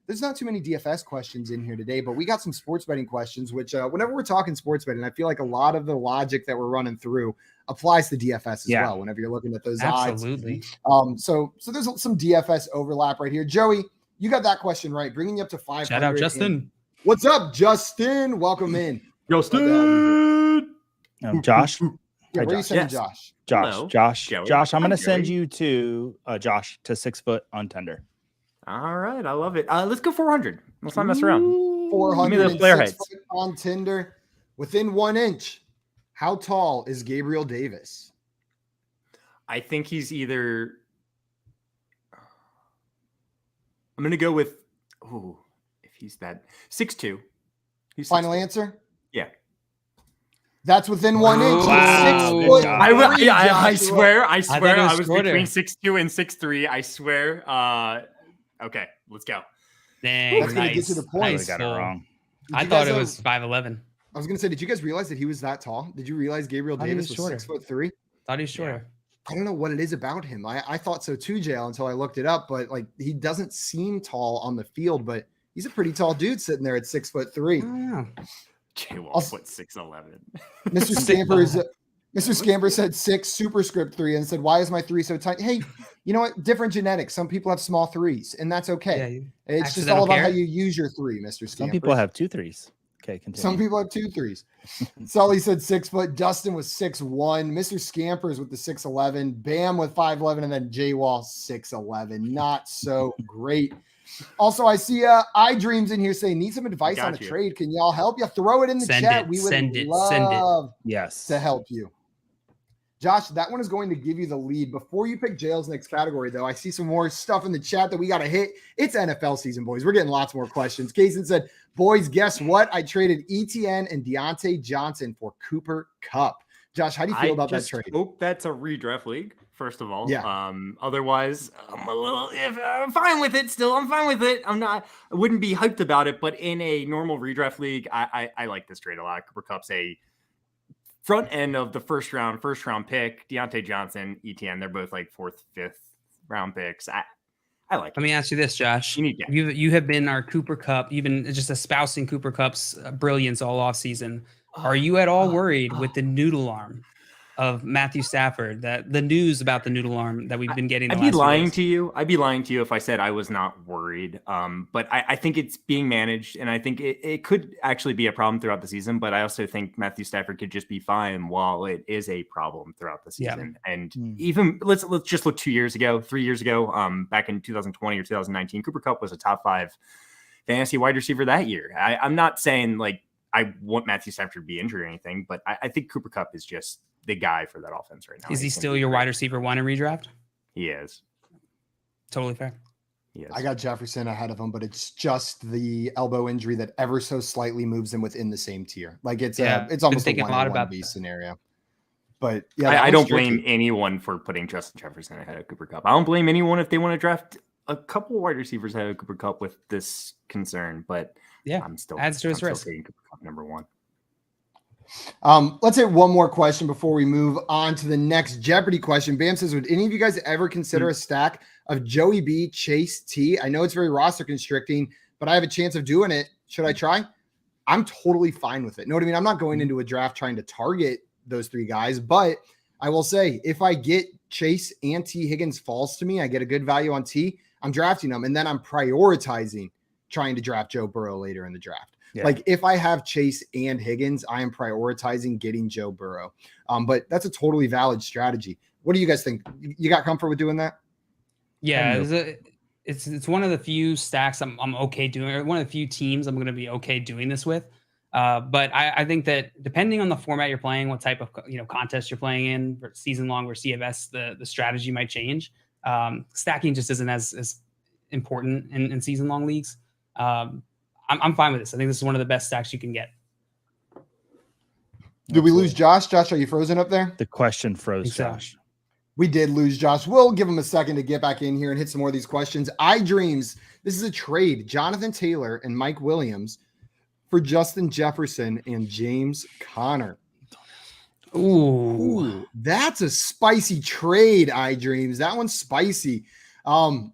there's not too many DFS questions in here today, but we got some sports betting questions, which whenever we're talking sports betting, I feel like a lot of the logic that we're running through applies to DFS as well. Whenever you're looking at those odds. So there's some DFS overlap right here. Joey, you got that question right, bringing you up to 500. Shout out Justin. What's up, Justin? Welcome in. Justin. Josh, Yeah, where are you sending Josh? Hello. Josh, I'm going to send Joey. you to Josh to 6 foot on Tender. All right, I love it. Let's go 400. Let's not mess around. 406 foot on Tinder, within 1 inch. How tall is Gabriel Davis? I think he's either. I'm gonna go with. Oh, if he's that 6'2". He's Final 6'2". answer? Yeah. That's within 1 inch. Wow, 6 foot. I swear, I was shorter. between 6'2" and 6'3". I swear. Okay, let's go. Dang, That's gonna get to the point. I got it wrong. I thought it was 5'11". I was gonna say, did you guys realize that he was that tall? Did you realize Gabriel Davis was 6'3"? Thought he was shorter. I don't know what it is about him. I thought so too, JL, until I looked it up. But like, he doesn't seem tall on the field, but he's a pretty tall dude sitting there at 6'3". Jay Wall put 6'11". Mr. Scamper said 6 superscript 3 and said, "Why is my 3 so tiny?" Hey, you know what? Different genetics. Some people have small 3s, and that's okay. Yeah, it's just all about how you use your 3, Mr. Scamper. Some people have 2 3s. Okay, continue. Some people have 2 3s. Sully said 6 foot. Dustin was 6'1". Mr. Scampers with the 6'11". Bam with 5'11", and then J Wall 6'11". Not so great. Also, I see iDreams in here saying, need some advice on a trade. Can y'all help? You throw it in the chat. We would love to help you. Josh, that one is going to give you the lead. Before you pick JL's next category, though, I see some more stuff in the chat that we got to hit. It's NFL season, boys. We're getting lots more questions. Kaysen said, boys, guess what? I traded ETN and Deontay Johnson for Cooper Kupp. Josh, how do you feel about that trade? I hope that's a redraft league, first of all. Yeah. Otherwise, I'm fine with it still. I'm fine with it. I wouldn't be hyped about it, but in a normal redraft league, I like this trade a lot. Cooper Kupp's a front end of the first round pick. Deontay Johnson, ETN, they're both like 4th, 5th round picks. I like it. Let me ask you this, Josh. You have been our Cooper Kupp. You've been just espousing Cooper Kupp's brilliance all off season. Are you at all worried with the noodle arm of Matthew Stafford, that the news about the noodle arm that we've been getting? I'd be lying to you. I'd be lying to you if I said I was not worried. But I think it's being managed, and I think it could actually be a problem throughout the season. But I also think Matthew Stafford could just be fine while it is a problem throughout the season. Yeah. And even let's just look 3 years ago, back in 2020 or 2019, Cooper Kupp was a top 5 fantasy wide receiver that year. I'm not saying like I want Matthew Stafford to be injured or anything, but I think Cooper Kupp is just the guy for that offense right now. Is he still your wide receiver 1 in redraft? He is. Totally fair. Yes. I got Jefferson ahead of him, but it's just the elbow injury that ever so slightly moves him within the same tier. Like it's almost a 1-1B scenario. But yeah, I don't blame anyone for putting Justin Jefferson ahead of Cooper Kupp. I don't blame anyone if they want to draft a couple wide receivers ahead of Cooper Kupp with this concern, but yeah, I'm still adds to his risk. Taking Cooper Kupp number 1. Let's hit one more question before we move on to the next Jeopardy question. Bam says, would any of you guys ever consider a stack of Joey B, Chase T? I know it's very roster constricting, but I have a chance of doing it. Should I try? I'm totally fine with it. Know what I mean? I'm not going into a draft trying to target those 3 guys, but I will say if I get Chase and T Higgins falls to me, I get a good value on T, I'm drafting them, and then I'm prioritizing trying to draft Joe Burrow later in the draft. Yeah. Like if I have Chase and Higgins, I am prioritizing getting Joe Burrow. But that's a totally valid strategy. What do you guys think? You got comfort with doing that? Yeah, it's one of the few stacks I'm okay doing, or one of the few teams I'm going to be okay doing this with. But I think that depending on the format you're playing, what type of contest you're playing in, season long or CFS, the strategy might change. Stacking just isn't as important in season long leagues. I'm fine with this. I think this is one of the best stacks you can get. Did we lose Josh? Josh, are you frozen up there? The question froze Josh. We did lose Josh. We'll give him a second to get back in here and hit some more of these questions. iDreams. This is a trade. Jonathan Taylor and Mike Williams for Justin Jefferson and James Conner. Ooh, that's a spicy trade, iDreams. That one's spicy. I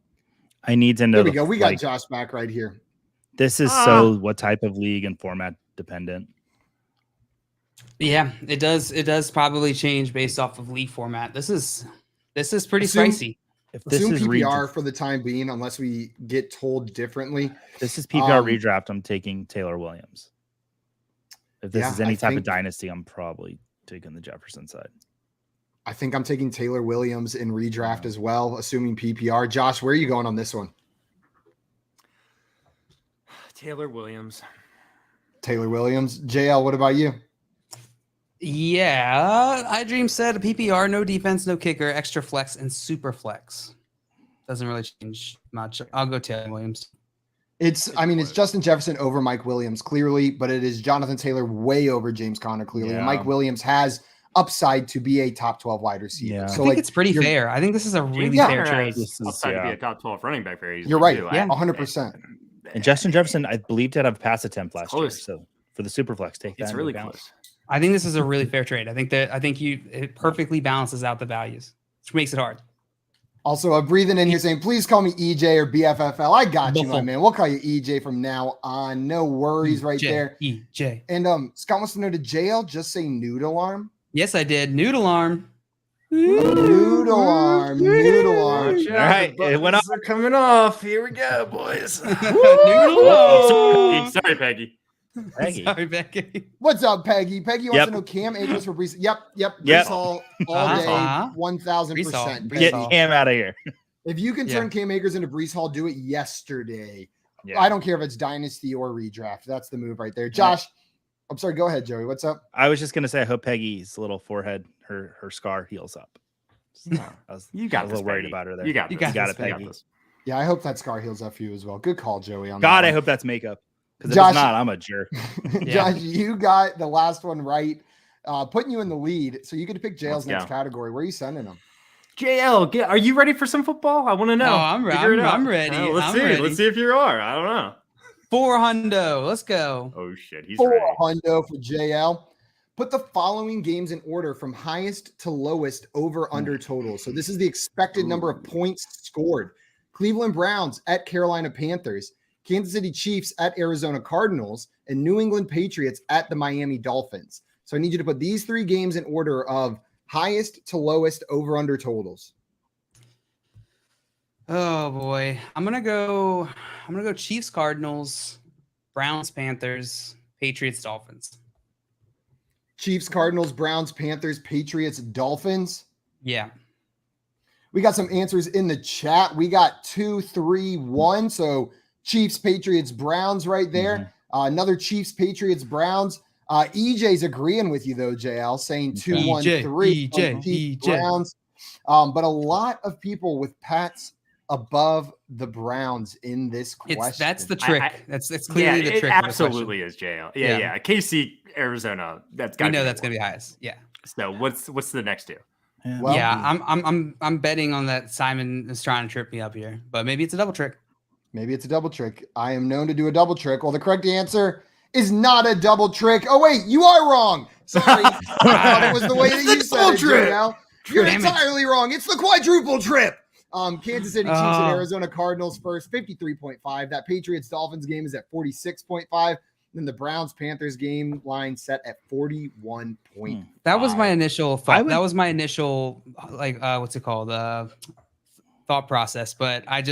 need to know. There we go. We got Josh back right here. This is so what type of league and format dependent? Yeah, it does. It does probably change based off of league format. This is pretty spicy. If this is PPR for the time being, unless we get told differently. This is PPR redraft. I'm taking Taylor Williams. If this is any type of dynasty, I'm probably taking the Jefferson side. I think I'm taking Taylor Williams in redraft as well, assuming PPR. Josh, where are you going on this one? Taylor Williams. JL, what about you? Yeah, iDream said a PPR, no defense, no kicker, extra flex, and super flex. Doesn't really change much. I'll go Taylor Williams. It's Justin Jefferson over Mike Williams, clearly, but it is Jonathan Taylor way over James Conner, clearly. Yeah. And Mike Williams has upside to be a top 12 wide receiver. Yeah. So I think it's pretty fair. I think this is a really fair trade. Upside to be a top 12 running back very easily. You're right. Too. Yeah, 100%. And Justin Jefferson, I believe, did have a pass attempt last year. So for the Superflex, take that. It's really close. I think this is a really fair trade. I think it perfectly balances out the values, which makes it hard. Also, breathing in here saying, please call me EJ or BFFL. I got you, my man. We'll call you EJ from now on. No worries right there. EJ. And Scott wants to know, did JL just say noodle arm? Yes, I did. Noodle arm. Noodle arm. All right, it went off. They're coming off. Here we go, boys. Noodle arm. Sorry, Peggy. Sorry, Becky. What's up, Peggy? Peggy wants to know Cam Akers for Brees. Yep. Brees Hall all day, 1,000%. Get Cam out of here. If you can turn Cam Akers into Brees Hall, do it yesterday. Yeah. I don't care if it's dynasty or redraft. That's the move right there. Josh, I'm sorry. Go ahead, Joey. What's up? I was just gonna say, I hope Peggy's little forehead, her scar heals up. You got a little worried about her there. You got it, Peggy. Yeah, I hope that scar heals up for you as well. Good call, Joey. On God, that I hope that's makeup. Because if it's not, I'm a jerk. Josh, you got the last one right, putting you in the lead. So you get to pick JL's next category. Where are you sending them? JL, are you ready for some football? I want to know. Oh, I'm ready. Let's see. Ready. Let's see if you are. I don't know. 400. Let's go. Oh, shit. He's 400 for JL. Put the following games in order from highest to lowest over under total. So this is the expected number of points scored. Cleveland Browns at Carolina Panthers. Kansas City Chiefs at Arizona Cardinals, and New England Patriots at the Miami Dolphins. So I need you to put these three games in order of highest to lowest over under totals. Oh boy. I'm gonna go Chiefs, Cardinals, Browns, Panthers, Patriots, Dolphins. Chiefs, Cardinals, Browns, Panthers, Patriots, Dolphins. Yeah. We got some answers in the chat. We got 2, 3, 1. So Chiefs, Patriots, Browns right there. Another Chiefs, Patriots, Browns. EJ's agreeing with you, though, JL, saying 2, 1, 3. EJ. Browns. But a lot of people with Pats above the Browns in this question. That's the trick. That's clearly the trick. It absolutely is, JL. Yeah. KC, Arizona. That's got. We know that's going to be highest. Yeah. So what's the next two? I'm betting on that. Simon is trying to trip me up here, but maybe it's a double trick. Maybe it's a double trick. I am known to do a double trick. Well, the correct answer is not a double trick. Oh, wait, you are wrong. Sorry. I thought it was the way that you said it, JL. You're entirely wrong. It's the quadruple trip. Kansas City Chiefs and Arizona Cardinals first, 53.5. That Patriots Dolphins game is at 46.5. Then the Browns Panthers game line set at 41.5. That was my initial thought. That was my initial what's it called? Thought process, but I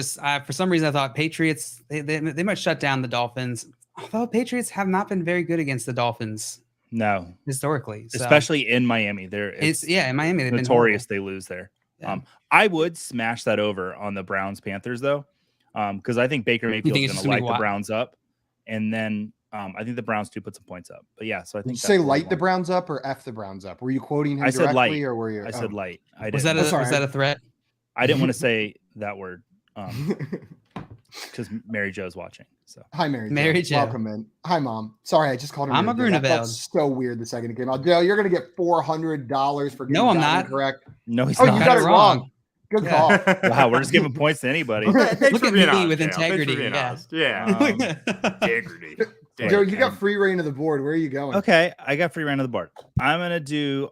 for some reason I thought Patriots they might shut down the Dolphins. Although Patriots have not been very good against the Dolphins. No, historically, especially in Miami. In Miami they've notorious. They lose there. Yeah. I would smash that over on the Browns Panthers though, because I think Baker Mayfield's going to light the Browns up, and then I think the Browns do put some points up. But yeah, so I think did you say light the Browns up or F the Browns up? Were you quoting him directly, said light. Or were you? I said light. Was that a threat? I didn't want to say that word because Mary Jo's watching. So hi, Mary Jo. Welcome in. Hi, Mom. Sorry, I just called her. I'm a Bruneveld. That's so weird. The second it came out, Joe, you're gonna get $400 for getting I'm not correct. No, he's not. You got it wrong. Good call. Wow, we're just giving points to anybody. Look at me with integrity. Yeah. Integrity. Joe, you got free reign of the board. Where are you going? Okay, I got free reign of the board. I'm gonna do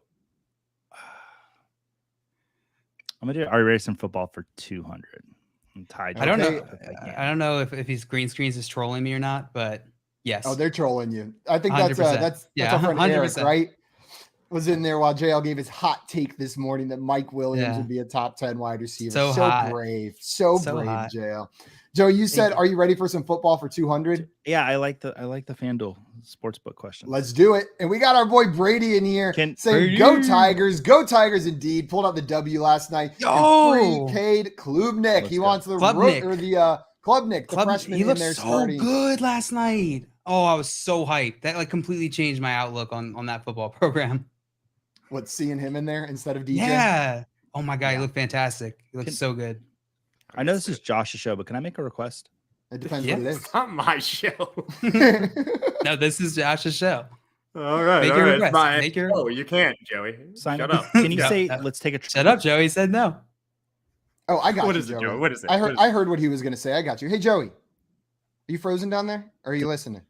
Are Racing Football for 200. I'm tied. I don't know. I don't know if he's green screens is trolling me or not, but yes. Oh, they're trolling you. I think that's our friend 100%. Eric, right? Was in there while JL gave his hot take this morning that Mike Williams would be a top 10 wide receiver. So brave. So brave, hot. JL. Joe, you said, are you ready for some football for 200? Yeah, I like the FanDuel Sportsbook question. Let's do it. And we got our boy Brady in here saying, Brady. Go Tigers indeed. Pulled out the W last night. And free Cade Klubnik. He wants the Klubnik, the freshman he in there starting. Good last night. Oh, I was so hyped. That like completely changed my outlook on that football program. What, seeing him in there instead of DJ? Yeah. Oh my God, he looked fantastic. He looked so good. I know this is Josh's show, but can I make a request? It depends what it is. It's not my show. No, this is Josh's show. All right. Make your request. Make your... Oh, you can't, Joey. Shut up. Can you say, let's take a trip? Shut up, Joey said no. Oh, I got What you, is it, Joey. Joey? What is it? I heard what he was going to say. I got you. Hey, Joey, are you frozen down there? Or are you listening?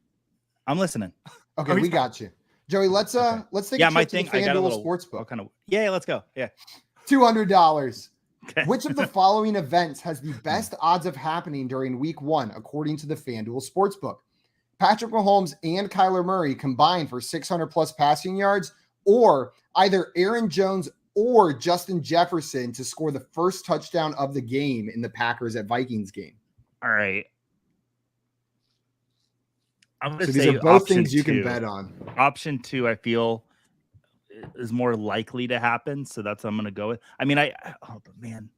I'm listening. Okay, we got you. Joey, let's take a trip to the FanDuel Sportsbook. Yeah, let's go. Yeah. $200. Okay. Which of the following events has the best odds of happening during week 1, according to the FanDuel Sportsbook? Patrick Mahomes and Kyler Murray combined for 600 plus passing yards, or either Aaron Jones or Justin Jefferson to score the first touchdown of the game in the Packers at Vikings game. All right. I'm going to these say are both option things you can 2. bet on. Option 2, I feel, is more likely to happen, so that's what I'm going to go with. I mean, man,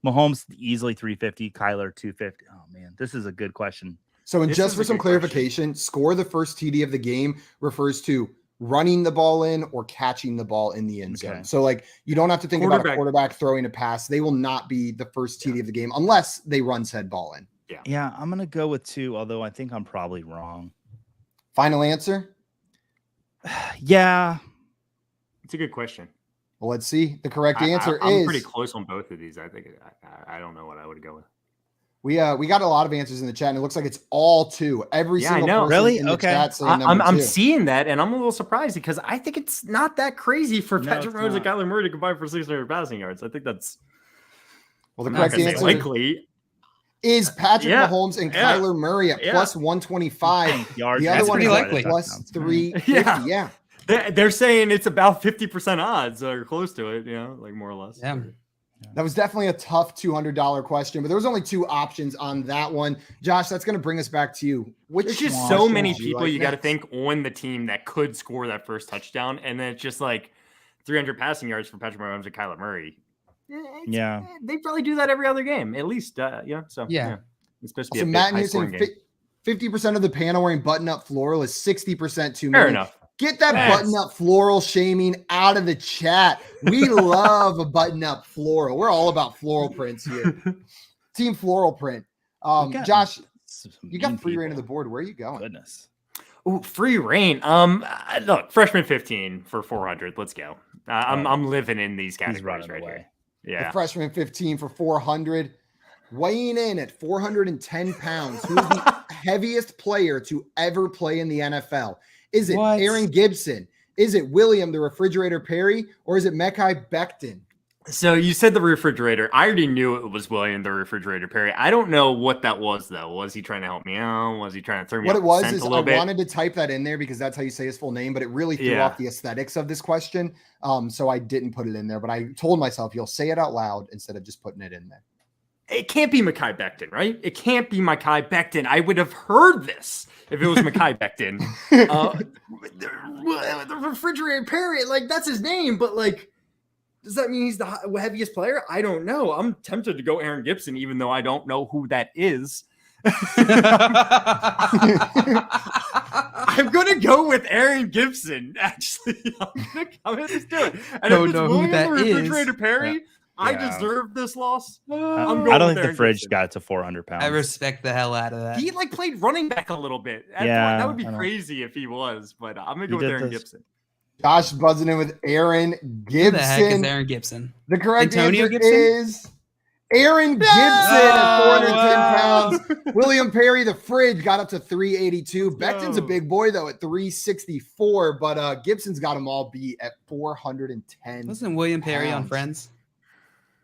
Mahomes easily 350, Kyler 250. Oh man, this is a good question. So, and just for some clarification, score the first TD of the game refers to running the ball in or catching the ball in the end zone. Okay. So, like, you don't have to think about a quarterback throwing a pass. They will not be the first TD of the game unless they run said ball in. Yeah, I'm going to go with 2, although I think I'm probably wrong. Final answer? Yeah. It's a good question. Well, let's see. The correct answer is... I'm pretty close on both of these. I think I don't know what I would go with. We got a lot of answers in the chat, and it looks like it's all 2. Every single person in the chat saying I'm seeing that, and I'm a little surprised because I think it's not that crazy for Patrick Mahomes and Kyler Murray to combine for 600 passing yards. I think that's... Well, the correct answer likely is Patrick Mahomes and Kyler Murray at plus 125 yards. The other one is likely plus 350. Yeah. They're saying it's about 50% odds or close to it, like more or less. Yeah. That was definitely a tough $200 question, but there was only 2 options on that one. Josh, that's going to bring us back to you. There's just so many people you got to think on the team that could score that first touchdown, and then it's just like 300 passing yards for Patrick Mahomes and Kyler Murray. They probably do that every other game, at least. So it's supposed to be a Matt here saying 50% of the panel wearing button-up floral is 60% too many. Fair enough. Get that button-up floral shaming out of the chat. We love a button-up floral. We're all about floral prints here. Team floral print. Josh, you got free reign of the board. Where are you going? Goodness. Oh, free reign. Look, freshman 15 for 400. Let's go. I'm living in these categories right here. Yeah. The freshman 15 for 400. Weighing in at 410 pounds. Who is the heaviest player to ever play in the NFL? Is it Aaron Gibson? Is it William the Refrigerator Perry? Or is it Mekhi Becton? So you said the refrigerator. I already knew it was William the Refrigerator Perry. I don't know what that was, though. Was he trying to help me out? Was he trying to throw me off the scent a little bit? What it was is I wanted to type that in there because that's how you say his full name, but it really threw off the aesthetics of this question. So I didn't put it in there, but I told myself you'll say it out loud instead of just putting it in there. It can't be Mekhi Becton, right? It can't be Mekhi Becton. I would have heard this if it was Mekhi Becton. The Refrigerator Perry, like, that's his name, but, like, does that mean he's the heaviest player? I don't know. I'm tempted to go Aaron Gibson, even though I don't know who that is. I'm going to go with Aaron Gibson, actually. I'm going to just do it. And don't know who that is. Refrigerator Perry, I deserve this loss. I don't think the fridge got to 400 pounds. I respect the hell out of that. He played running back a little bit. That would be crazy if he was, but I'm going to go with Aaron Gibson. Josh buzzing in with Aaron Gibson. Who the heck is Aaron Gibson? The correct answer is Aaron Gibson at 410 pounds. William Perry, the fridge, got up to 382. Becton's a big boy, though, at 364, but Gibson's got them all beat at 410. Wasn't William Perry on Friends?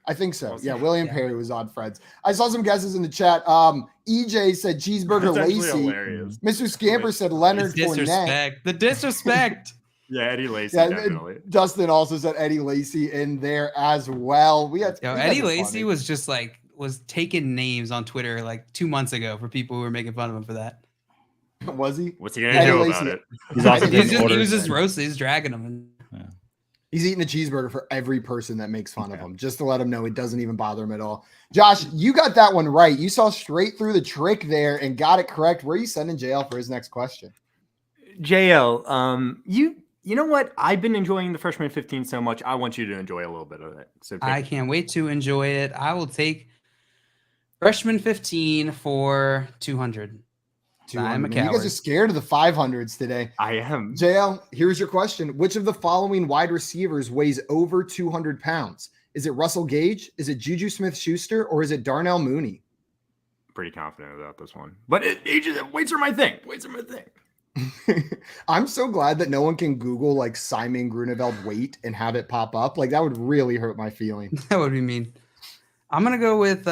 I think so. Yeah, William Perry was on Friends. I saw some guesses in the chat. EJ said Cheeseburger Lacey. Mr. Scamper said Leonard Fournette. The disrespect. Yeah, Eddie Lacy, definitely. Dustin also said Eddie Lacy in there as well. We had Eddie Lacy was just like was taking names on Twitter like 2 months ago for people who were making fun of him for that. Was he? What's he gonna do about it? He's also he was just roasting. He's dragging him. Yeah. He's eating a cheeseburger for every person that makes fun of him, just to let him know it doesn't even bother him at all. Josh, you got that one right. You saw straight through the trick there and got it correct. Where are you sending JL for his next question? JL, you know what? I've been enjoying the freshman 15 so much. I want you to enjoy a little bit of it. So I can't wait to enjoy it. I will take freshman 15 for 200. I'm a coward. You guys are scared of the 500s today. I am. JL, here's your question. Which of the following wide receivers weighs over 200 pounds? Is it Russell Gage? Is it Juju Smith-Schuster? Or is it Darnell Mooney? Pretty confident about this one. But weights are my thing. I'm so glad that no one can Google like Simon Grunewald weight and have it pop up. Like that would really hurt my feelings. That would be mean. I'm gonna go with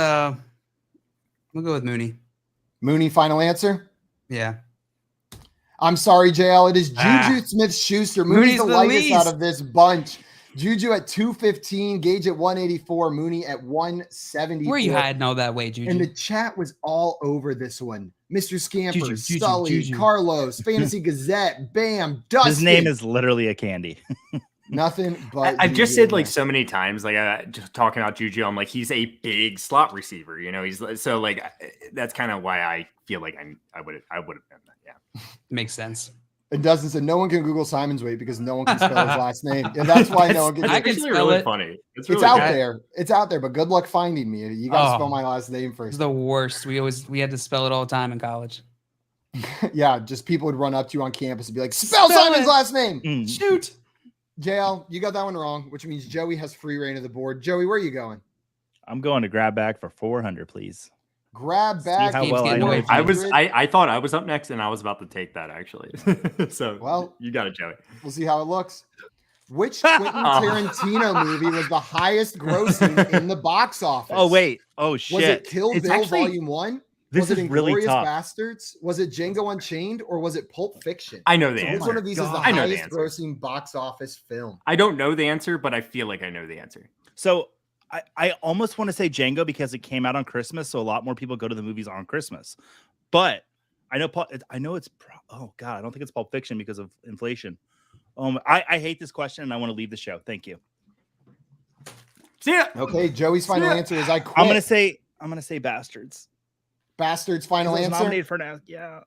Mooney. Mooney, final answer? Yeah. I'm sorry, JL. It is Juju Smith-Schuster. Mooney's the lightest out of this bunch. Juju at 215, Gage at 184, Mooney at 174. Where are you hiding all that weight, Juju? And the chat was all over this one. Mr. Scamper, Sully, Carlos, Fantasy Gazette, Bam, Dustin. His name is literally a candy. Nothing but. I've just said like so many times, like just talking about Juju, I'm like, he's a big slot receiver. You know, he's so like that's kind of why I feel like I would have done that. Yeah, makes sense. And Dustin said no one can Google Simon's weight because no one can spell his last name. And that's why no one can. I can spell really it. Funny. It's out there. It's out there. But good luck finding me. You got to spell my last name first. It's the worst. We had to spell it all the time in college. Yeah, just people would run up to you on campus and be like, "Spell Simon's last name." Shoot. JL, you got that one wrong, which means Joey has free reign of the board. Joey, where are you going? I'm going to grab back for 400, please. Grab back. How well I know I thought I was up next, and I was about to take that actually. So well, you got it, Joey. We'll see how it looks. Which Quentin Tarantino movie was the highest grossing in the box office? Oh wait! Oh shit! Was it Kill Bill Volume 1? This is really tough. Bastards? Was it Django Unchained or was it Pulp Fiction? I know the answer. Which one of these is the highest grossing box office film? I don't know the answer, but I feel like I know the answer. So I almost want to say Django because it came out on Christmas, so a lot more people go to the movies on Christmas. But I know it's oh god, I don't think it's Pulp Fiction because of inflation. I hate this question and I want to leave the show. Thank you. See ya. Okay, Joey's final answer is I quit. I'm gonna say Bastards. Bastards final answer. Nominated for now. Yeah.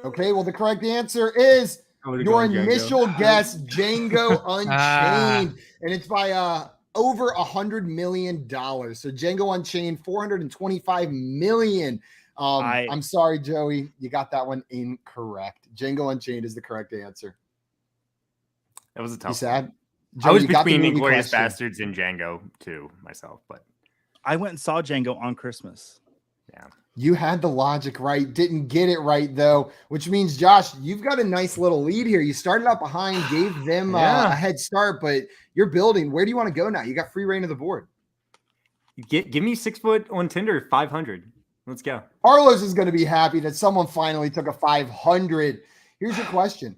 Okay, well the correct answer is your initial guess, Django Unchained, and it's by over $100 million. So Django Unchained, $425 million. I'm sorry, Joey, you got that one incorrect. Django Unchained is the correct answer. That was a tough. You sad? Joey, I was between Inglourious Bastards and Django too myself, but I went and saw Django on Christmas. Yeah. You had the logic right, didn't get it right though, which means Josh, you've got a nice little lead here. You started out behind, gave them a head start, but you're building. Where do you want to go now? You got free reign of the board. Give me 6 foot on Tinder, 500. Let's go. Carlos is going to be happy that someone finally took a 500. Here's your question.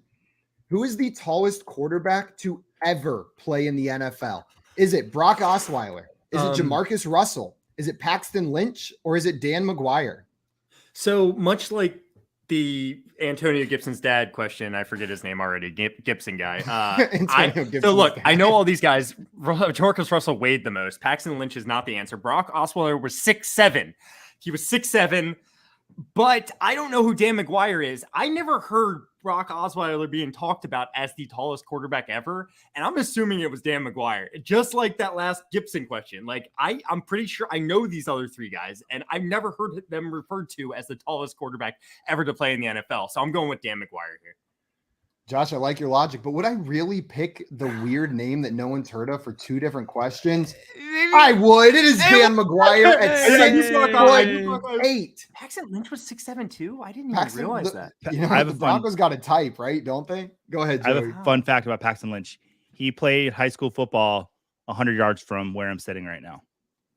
Who is the tallest quarterback to ever play in the NFL? Is it Brock Osweiler? Is it Jamarcus Russell? Is it Paxton Lynch or is it Dan McGuire? So much like the Antonio Gibson's dad question, I forget his name already, Gibson guy. So look, I know all these guys. Jamarcus Russell weighed the most. Paxton Lynch is not the answer. Brock Osweiler was 6'7". He was 6'7", but I don't know who Dan McGuire is. I never heard Brock Osweiler being talked about as the tallest quarterback ever, and I'm assuming it was Dan McGuire. Just like that last Gibson question. Like I'm pretty sure I know these other three guys, and I've never heard them referred to as the tallest quarterback ever to play in the NFL. So I'm going with Dan McGuire here. Josh, I like your logic, but would I really pick the weird name that no one's heard of for two different questions? I would. It is Dan McGuire at 6'8". Paxton Lynch was 6'7" too. I didn't even realize that. You know, the Broncos got a type, right? Don't they? Go ahead, Joey. I have a fun fact about Paxton Lynch. He played high school football 100 yards from where I'm sitting right now.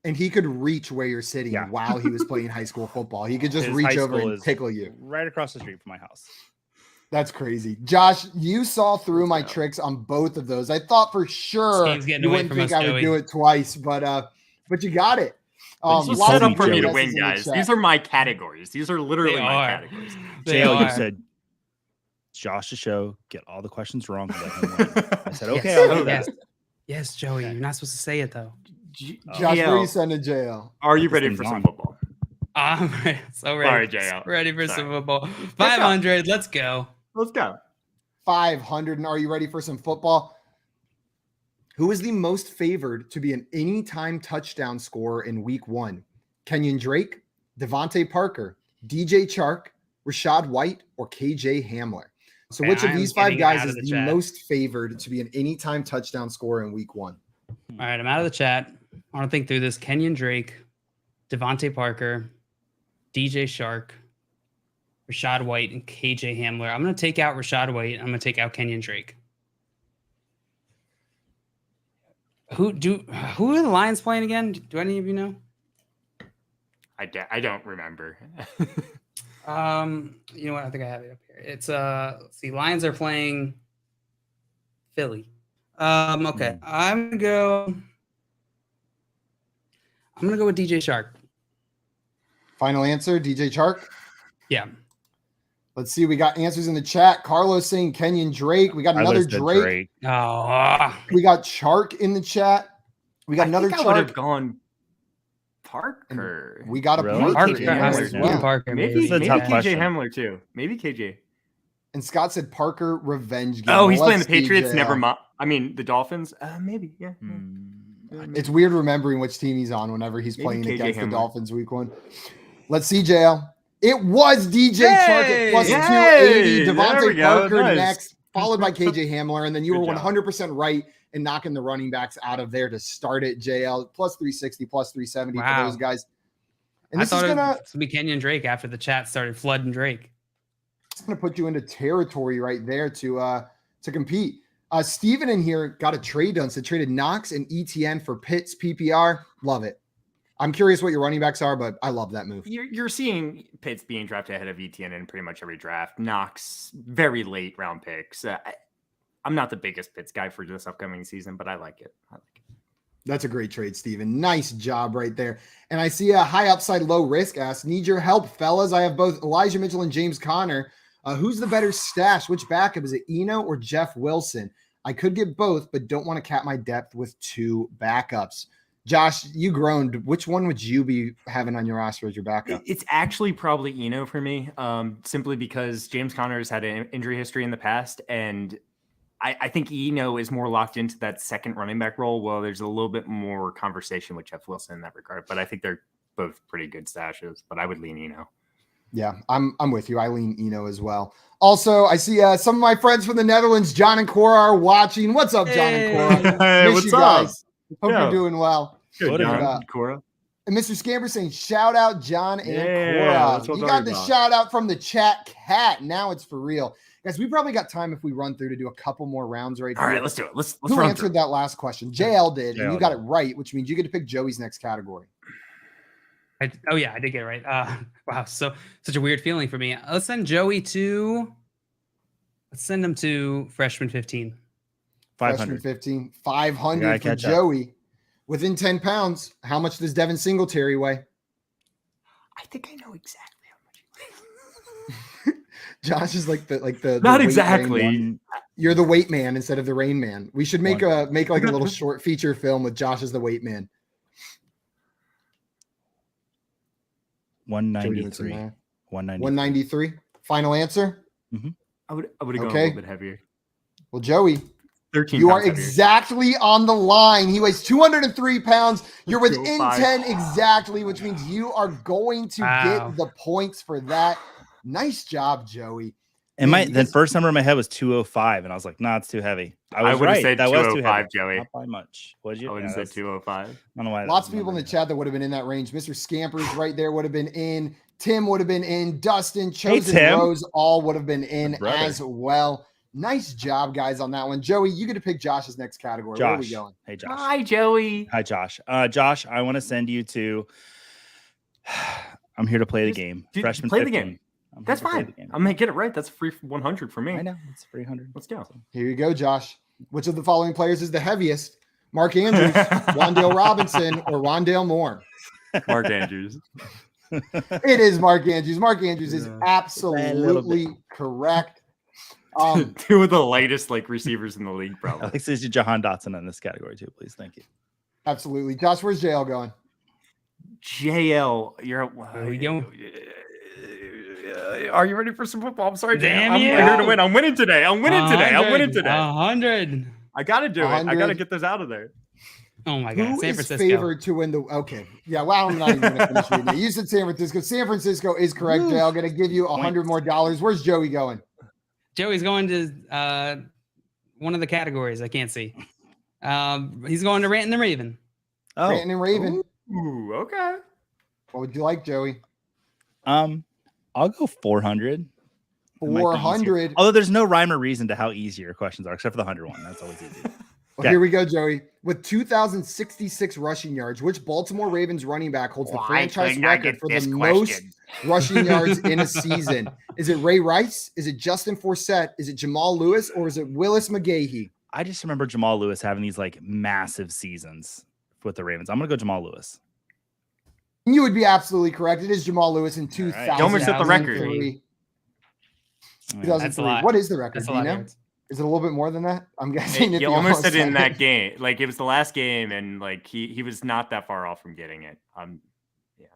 And he could reach where you're sitting while he was playing high school football. He could just reach over and tickle you. Right across the street from my house. That's crazy. Josh, you saw through my tricks on both of those. I thought for sure you wouldn't think I would do it twice, but you got it. Just set up for me to win, guys. These are my categories. These are literally my categories. JL, you said Josh's show, get all the questions wrong. And let him win. I said, okay, yes, I'll do that. Yes, Joey, you're not supposed to say it though. Josh, where are you sending JL? Are you ready for some football? I'm so ready. Sorry, JL. Ready for some football. 500. Let's go. Let's go. 500. And are you ready for some football? Who is the most favored to be an anytime touchdown scorer in week 1? Kenyon Drake, Devontae Parker, DJ Chark, Rashad White, or KJ Hamler? So which of these 5 guys is the most favored to be an anytime touchdown scorer in week 1? All right, I'm out of the chat. I want to think through this. Kenyon Drake, Devontae Parker, DJ Chark, Rashad White, and KJ Hamler. I'm going to take out Rashad White. I'm going to take out Kenyon Drake. Who are the Lions playing again? Do any of you know? I don't remember. You know what? I think I have it up here. It's let's see. Lions are playing Philly. Okay. I'm gonna go with DJ Chark. Final answer, DJ Chark? Yeah. Let's see. We got answers in the chat. Carlos saying Kenyon Drake. We got another Drake. Oh. We got Chark in the chat. We got another Chark. I would have gone Parker. We got a Parker. Maybe KJ Hamler too. Maybe KJ. And Scott said Parker revenge game. Oh, he's playing the Patriots. Never mind. I mean the Dolphins. Maybe. Yeah. It's weird remembering which team he's on whenever he's playing against the Dolphins week 1. Let's see, JL. It was DJ Chark at plus 280. Devontae Parker next, followed by KJ Hamler. And then you were 100% right in knocking the running backs out of there to start it, JL. Plus 360, plus 370 for those guys. And this is going to be Kenyon Drake after the chat started flooding Drake. It's going to put you into territory right there to compete. Steven in here got a trade done. So traded Knox and ETN for Pitts PPR. Love it. I'm curious what your running backs are, but I love that move. You're seeing Pitts being drafted ahead of ETN in pretty much every draft. Knox, very late round picks. I'm not the biggest Pitts guy for this upcoming season, but I like it. That's a great trade, Steven. Nice job right there. And I see a high upside, low risk ask. Need your help, fellas. I have both Elijah Mitchell and James Conner. Who's the better stash? Which backup? Is it Eno or Jeff Wilson? I could get both, but don't want to cap my depth with 2 backups. Josh, you groaned. Which one would you be having on your roster as your backup? It's actually probably Eno for me, simply because James Conner has had an injury history in the past, and I think Eno is more locked into that second running back role. Well, there's a little bit more conversation with Jeff Wilson in that regard, but I think they're both pretty good stashes, but I would lean Eno. Yeah, I'm with you. I lean Eno as well. Also, I see some of my friends from the Netherlands, John and Cora, are watching. What's up, John and Cora? Hey, what's up? Guys. Hope you're doing well. Good, John, Cora. And Mr. Scamper saying, shout out John and Cora. You got the shout out from the chat cat. Now it's for real. Guys, we probably got time if we run through to do a couple more rounds right here. All right, let's do it. Let's Who answered that last question? JL did, and you got it right, which means you get to pick Joey's next category. I did get it right. Wow, so such a weird feeling for me. Let's send Joey to. Let's send him to freshman 15. 500. Freshman 15. 500 for Joey. Within 10 pounds, how much does Devin Singletary weigh? I think I know exactly how much he weighs. Josh is like the not exactly. You're the weight man instead of the rain man. We should make like a little short feature film with Josh as the weight man. 193. 193. Final answer? Mm-hmm. I would have gone a little bit heavier. Well, Joey, 13 you are exactly on the line. He weighs 203 pounds. You're within 10 exactly, which means you are going to get the points for that. Nice job, Joey. And the first number in my head was 205, and I was like, nah, it's too heavy. I would have said 205, Joey. Not by much. Would you? I would have said 205. I don't know why. Lots of people in the chat that would have been in that range. Mr. Scampers right there would have been in. Tim would have been in. Dustin, Chosen Rose, all would have been in as well. Nice job, guys, on that one. Joey, you get to pick Josh's next category. Where are we going? Hey, Josh. Hi, Joey. Hi, Josh. Josh, I want to send you to. I'm here to play the game. Freshman play 15. The game. That's fine. I'm going to get it right. That's free 100 for me. I know. It's free 100. Let's go. Here you go, Josh. Which of the following players is the heaviest? Mark Andrews, Wandale Robinson, or Rondale Moore? Mark Andrews. It is Mark Andrews. Mark Andrews is absolutely correct. Two of the lightest receivers in the league, probably. Alex is Jahan Dotson in this category too, please. Thank you. Absolutely. Josh, where's JL going? JL, you're Where we going? Are you ready for some football? I'm sorry, Damn I'm you. here to win. I'm winning today. I'm winning today. 100. I gotta do it. I gotta get this out of there. Oh my God. Who San is Francisco. favored to win the? Okay, yeah. Well, I'm not even going to finish reading it. You said San Francisco. San Francisco is correct. JL, going to give you $100 more. Where's Joey going? Joey's going to one of the categories I can't see. He's going to Rant and the Raven. Oh, Rant and Raven. Ooh, okay. What would you like, Joey? I'll go 400. 400. Although there's no rhyme or reason to how easy your questions are, except for the 100 one. That's always easy. Well, here we go, Joey. With 2,066 rushing yards, which Baltimore Ravens running back holds the franchise record for the most rushing yards in a season? Is it Ray Rice? Is it Justin Forsett? Is it Jamal Lewis? Or is it Willis McGahee? I just remember Jamal Lewis having these massive seasons with the Ravens. I'm going to go Jamal Lewis. You would be absolutely correct. It is Jamal Lewis in 2000. Right. Almost set the record. 2003. What is the record? Do you know? Is it a little bit more than that? I'm guessing. You almost said in that game. It was the last game, and he was not that far off from getting it. Yeah.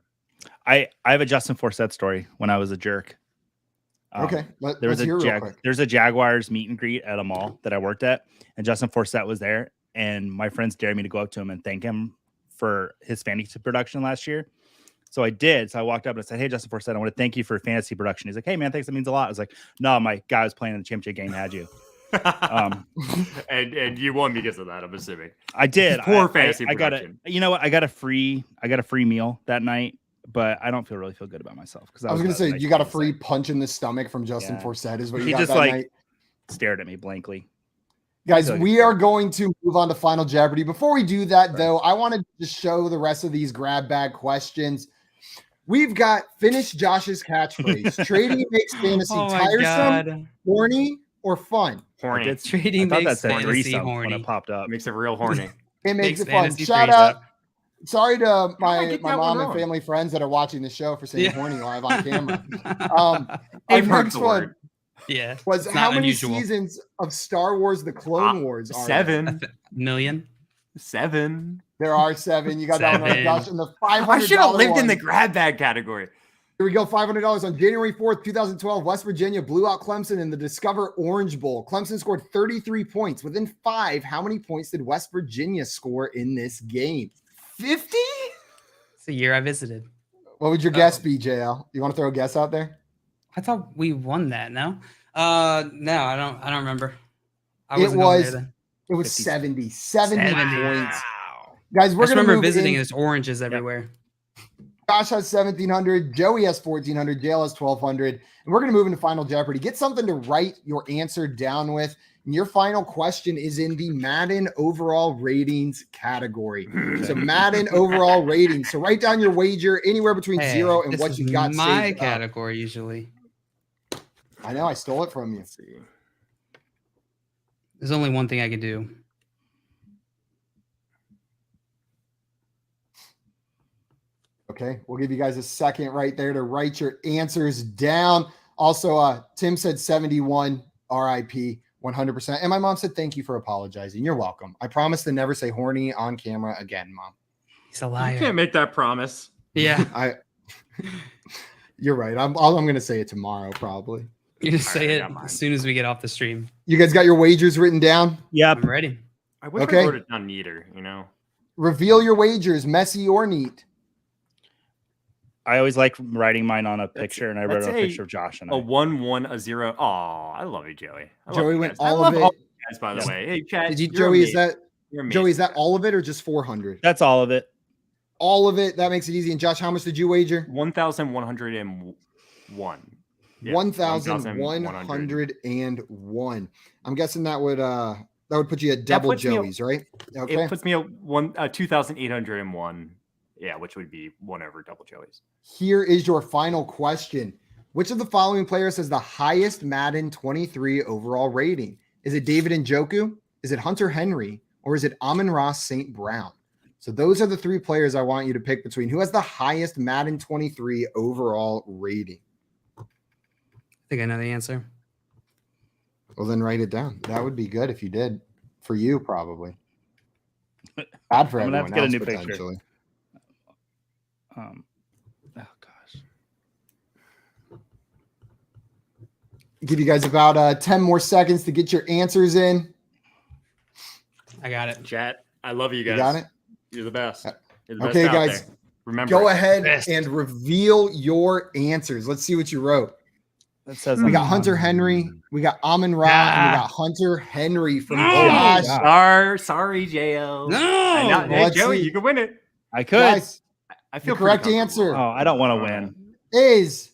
I have a Justin Forsett story when I was a jerk. Okay, let's hear real quick. There's a Jaguars meet and greet at a mall that I worked at, and Justin Forsett was there, and my friends dared me to go up to him and thank him for his fantasy production last year. So I did. So I walked up and I said, "Hey, Justin Forsett, I want to thank you for fantasy production." He's like, "Hey, man, thanks. That means a lot." I was like, "No, my guy was playing in the championship game, had you." And you won because of that, I'm assuming. I did. Poor fantasy production. You know what? I got a free meal that night, but I don't really feel good about myself because I was going to say you got a free punch in the stomach from Justin Forsett is what you got just that night. Stared at me blankly. Guys, we are going to move on to Final Jeopardy. Before we do that, though, I want to just show the rest of these grab bag questions. We've got finish Josh's catchphrase. Trading makes fantasy tiresome, horny, or fun. Horny. Trading makes fantasy horny when it popped up. Makes it real horny. It makes it fun. Shout out. Sorry to my mom and family friends that are watching the show for saying horny live on camera. Our next one was how many seasons of Star Wars The Clone Wars are 7 million? 7. There are 7. You got that one right, Josh. And the $500 I should have lived in the grab bag category. Here we go, $500 on January 4th, 2012. West Virginia blew out Clemson in the Discover Orange Bowl. Clemson scored 33 points. Within 5, how many points did West Virginia score in this game? 50? It's the year I visited. What would your guess be, JL? You want to throw a guess out there? I thought we won that. No, no, I don't remember. It was 70 points. Guys, we're going to remember visiting. There's oranges everywhere. Josh has 1,700. Joey has 1,400. JL has 1,200. And we're going to move into Final Jeopardy. Get something to write your answer down with. And your final question is in the Madden overall ratings category. So Madden overall ratings. So write down your wager anywhere between 0 and what you got. My category usually. I know. I stole it from you. There's only one thing I can do. Okay, we'll give you guys a second right there to write your answers down. Also, Tim said 71, RIP, 100%. And my mom said, thank you for apologizing. You're welcome. I promise to never say horny on camera again, Mom. He's a liar. You can't make that promise. Yeah. You're right. I'm going to say it tomorrow, probably. You just say it as soon as we get off the stream. You guys got your wagers written down? Yep. I'm ready. I wish I wrote it down neater, Reveal your wagers, messy or neat. I always like writing mine on a picture, and I wrote a picture of Josh and a 1, 1, a 0. Oh, I love you, Joey. Joey went all of it. All guys, by the way. Hey, Chad. Did you, Joey? Is that all of it or just 400? That's all of it. All of it. That makes it easy. And Josh, how much did you wager? 1,101. Yeah, 1,101. I'm guessing that would put you at double Joey's, right? Okay. It puts me at 2,801. Yeah, which would be 1 over double Joey's. Here is your final question. Which of the following players has the highest Madden 23 overall rating? Is it David Njoku? Is it Hunter Henry? Or is it Amon-Ra St. Brown? So those are the 3 players I want you to pick between. Who has the highest Madden 23 overall rating? I think I know the answer. Well, then write it down. That would be good if you did. For you, probably. Bad for I'm gonna have everyone to get a else, new picture. potentially. Oh gosh. Give you guys about 10 more seconds to get your answers in. I got it. Chat, I love you guys. You got it? You're the best. You're the Okay, best out guys. there. Remember, Go ahead Best. and reveal your answers. Let's see what you wrote. That says We got Hunter Henry, we got Amon Ra, and we got Hunter Henry from Josh. Sorry, JL. No. Let's Joey, see. you can win it. I could. Guys, I the feel correct pretty answer Oh, I don't want to win. is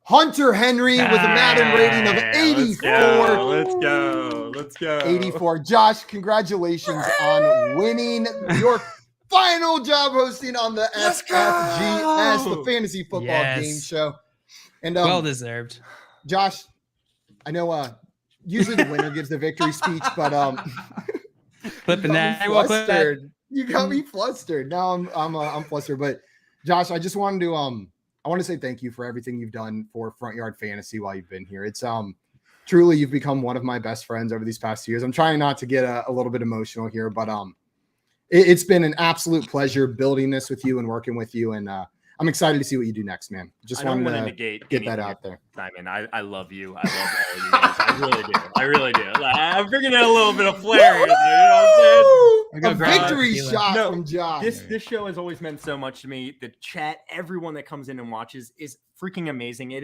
Hunter Henry with a Madden rating of 84. Let's go. 84. Josh, congratulations on winning your final job hosting on the Let's FFGS, go. the Fantasy Football Yes. Game Show. And Well deserved. Josh, I know usually the winner gives the victory speech, but Flipping you that. got me flustered. You got me flustered. Now I'm flustered. But Josh, I just wanted to I want to say thank you for everything you've done for Front Yard Fantasy while you've been here. It's truly you've become one of my best friends over these past years. I'm trying not to get a little bit emotional here, but it's been an absolute pleasure building this with you and working with you, and I'm excited to see what you do next, man. Just wanted to negate get that out there. Simon, I love you. I love all of you guys. I really do. I really do. Like, I'm bringing in a little bit of flair here, you know what I'm saying? A victory shot No, from Josh. This show has always meant so much to me. The chat, everyone that comes in and watches is freaking amazing.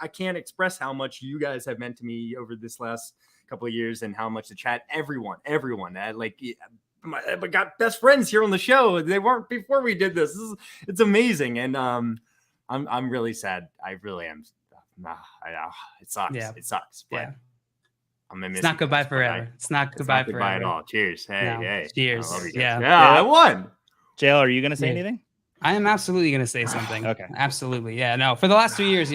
I can't express how much you guys have meant to me over this last couple of years, and how much the chat, everyone, I got best friends here on the show. They weren't before we did this. It's amazing, and I'm really sad. I really am. It sucks. Yeah. It sucks. But Yeah. I'm gonna miss It's not you goodbye guys, but forever. It's not It's goodbye not goodbye at forever. all. Cheers. Hey, No. hey. Cheers. I love you guys. Yeah. Yeah, I won. JL, are you going to say Yeah. anything? I am absolutely going to say something. Okay. Absolutely. Yeah. No, for the last 2 years,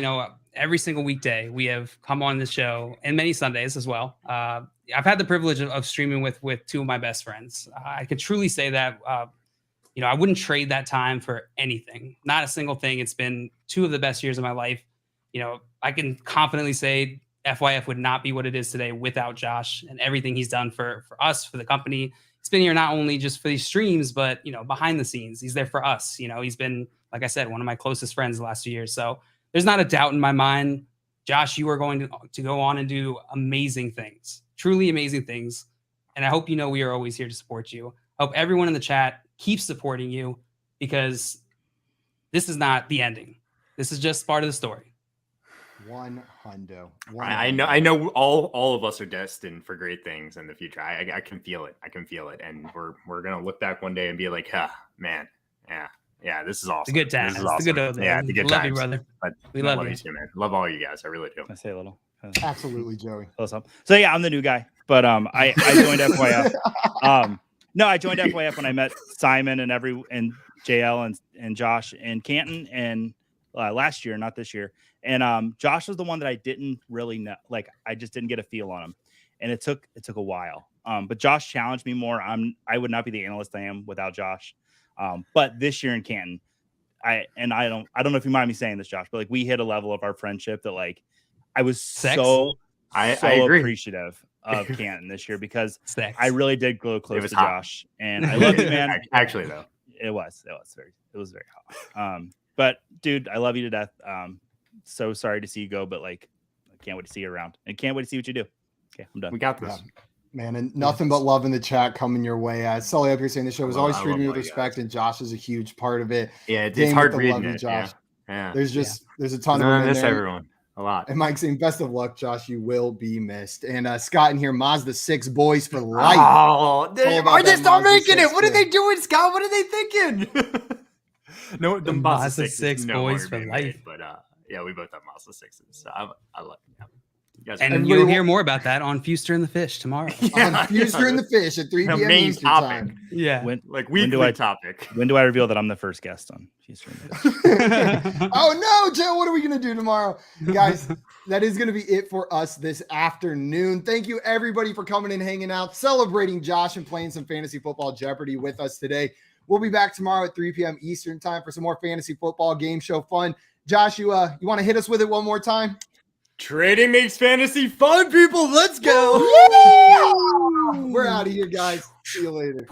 every single weekday we have come on the show, and many Sundays as well. I've had the privilege of streaming with 2 of my best friends. I could truly say that, I wouldn't trade that time for anything, not a single thing. It's been 2 of the best years of my life. I can confidently say FYF would not be what it is today without Josh and everything he's done for us, for the company. He's been here not only just for these streams, but behind the scenes, he's there for us. He's been, like I said, one of my closest friends the last 2 years. So there's not a doubt in my mind, Josh, you are going to go on and do amazing things, truly amazing things. And I hope we are always here to support you. I hope everyone in the chat keeps supporting you, because this is not the ending. This is just part of the story. One hundo. I know all of us are destined for great things in the future. I can feel it. And we're gonna look back one day and be like, man, yeah, this is awesome. The good times. This is awesome. The good old days. Yeah, the good Love times. you, brother. But We I love you. too, man. Love all you guys. I really do. Can I say a little? Absolutely, Joey. Close up. So yeah, I'm the new guy, but I joined FYF. No, I joined FYF when I met Simon and JL and Josh and Canton and last year, not this year. And Josh was the one that I didn't really know. Like, I just didn't get a feel on him, and it took a while. But Josh challenged me more. I would not be the analyst I am without Josh. But this year in Canton, I don't know if you mind me saying this, Josh, but like, we hit a level of our friendship that like I was I agree. appreciative of Canton this year, because Sex. I really did go close to hot. Josh, and I love you, man. Actually, though, it was very hot. But dude, I love you to death. So sorry to see you go, but like, I can't wait to see you around, and can't wait to see what you do. Okay, I'm done. we got this. Man, and nothing but love in the chat coming your way. Sully up here saying the show was always treated me with all you respect, and Josh is a huge part of it. Yeah, it's Dang, hard with the reading love you, it. Josh. Yeah. There's a ton of I them in miss there. everyone a lot. And Mike saying, best of luck, Josh. You will be missed. And Scott in here, Mazda 6 boys for life. Oh, All about are they that still Mazda making 6 it? What are too. they doing, Scott? What are they thinking? No, the Mazda 6 6 is no boys longer for being life. made, but yeah, we both have Mazda 6s. So I love them. And you'll hear more about that on Fuster and the Fish tomorrow. On Fuster and the Fish at 3 p.m. main Eastern topic. time. Yeah. Weekly topic. When do I reveal that I'm the first guest on Fuster and the Fish? Oh no, Joe, what are we going to do tomorrow? Guys, that is going to be it for us this afternoon. Thank you everybody for coming and hanging out, celebrating Josh and playing some Fantasy Football Jeopardy with us today. We'll be back tomorrow at 3 p.m. Eastern time for some more fantasy football game show fun. Josh, you want to hit us with it one more time? Trading makes fantasy fun, people. Let's go. We're out of here, guys. See you later.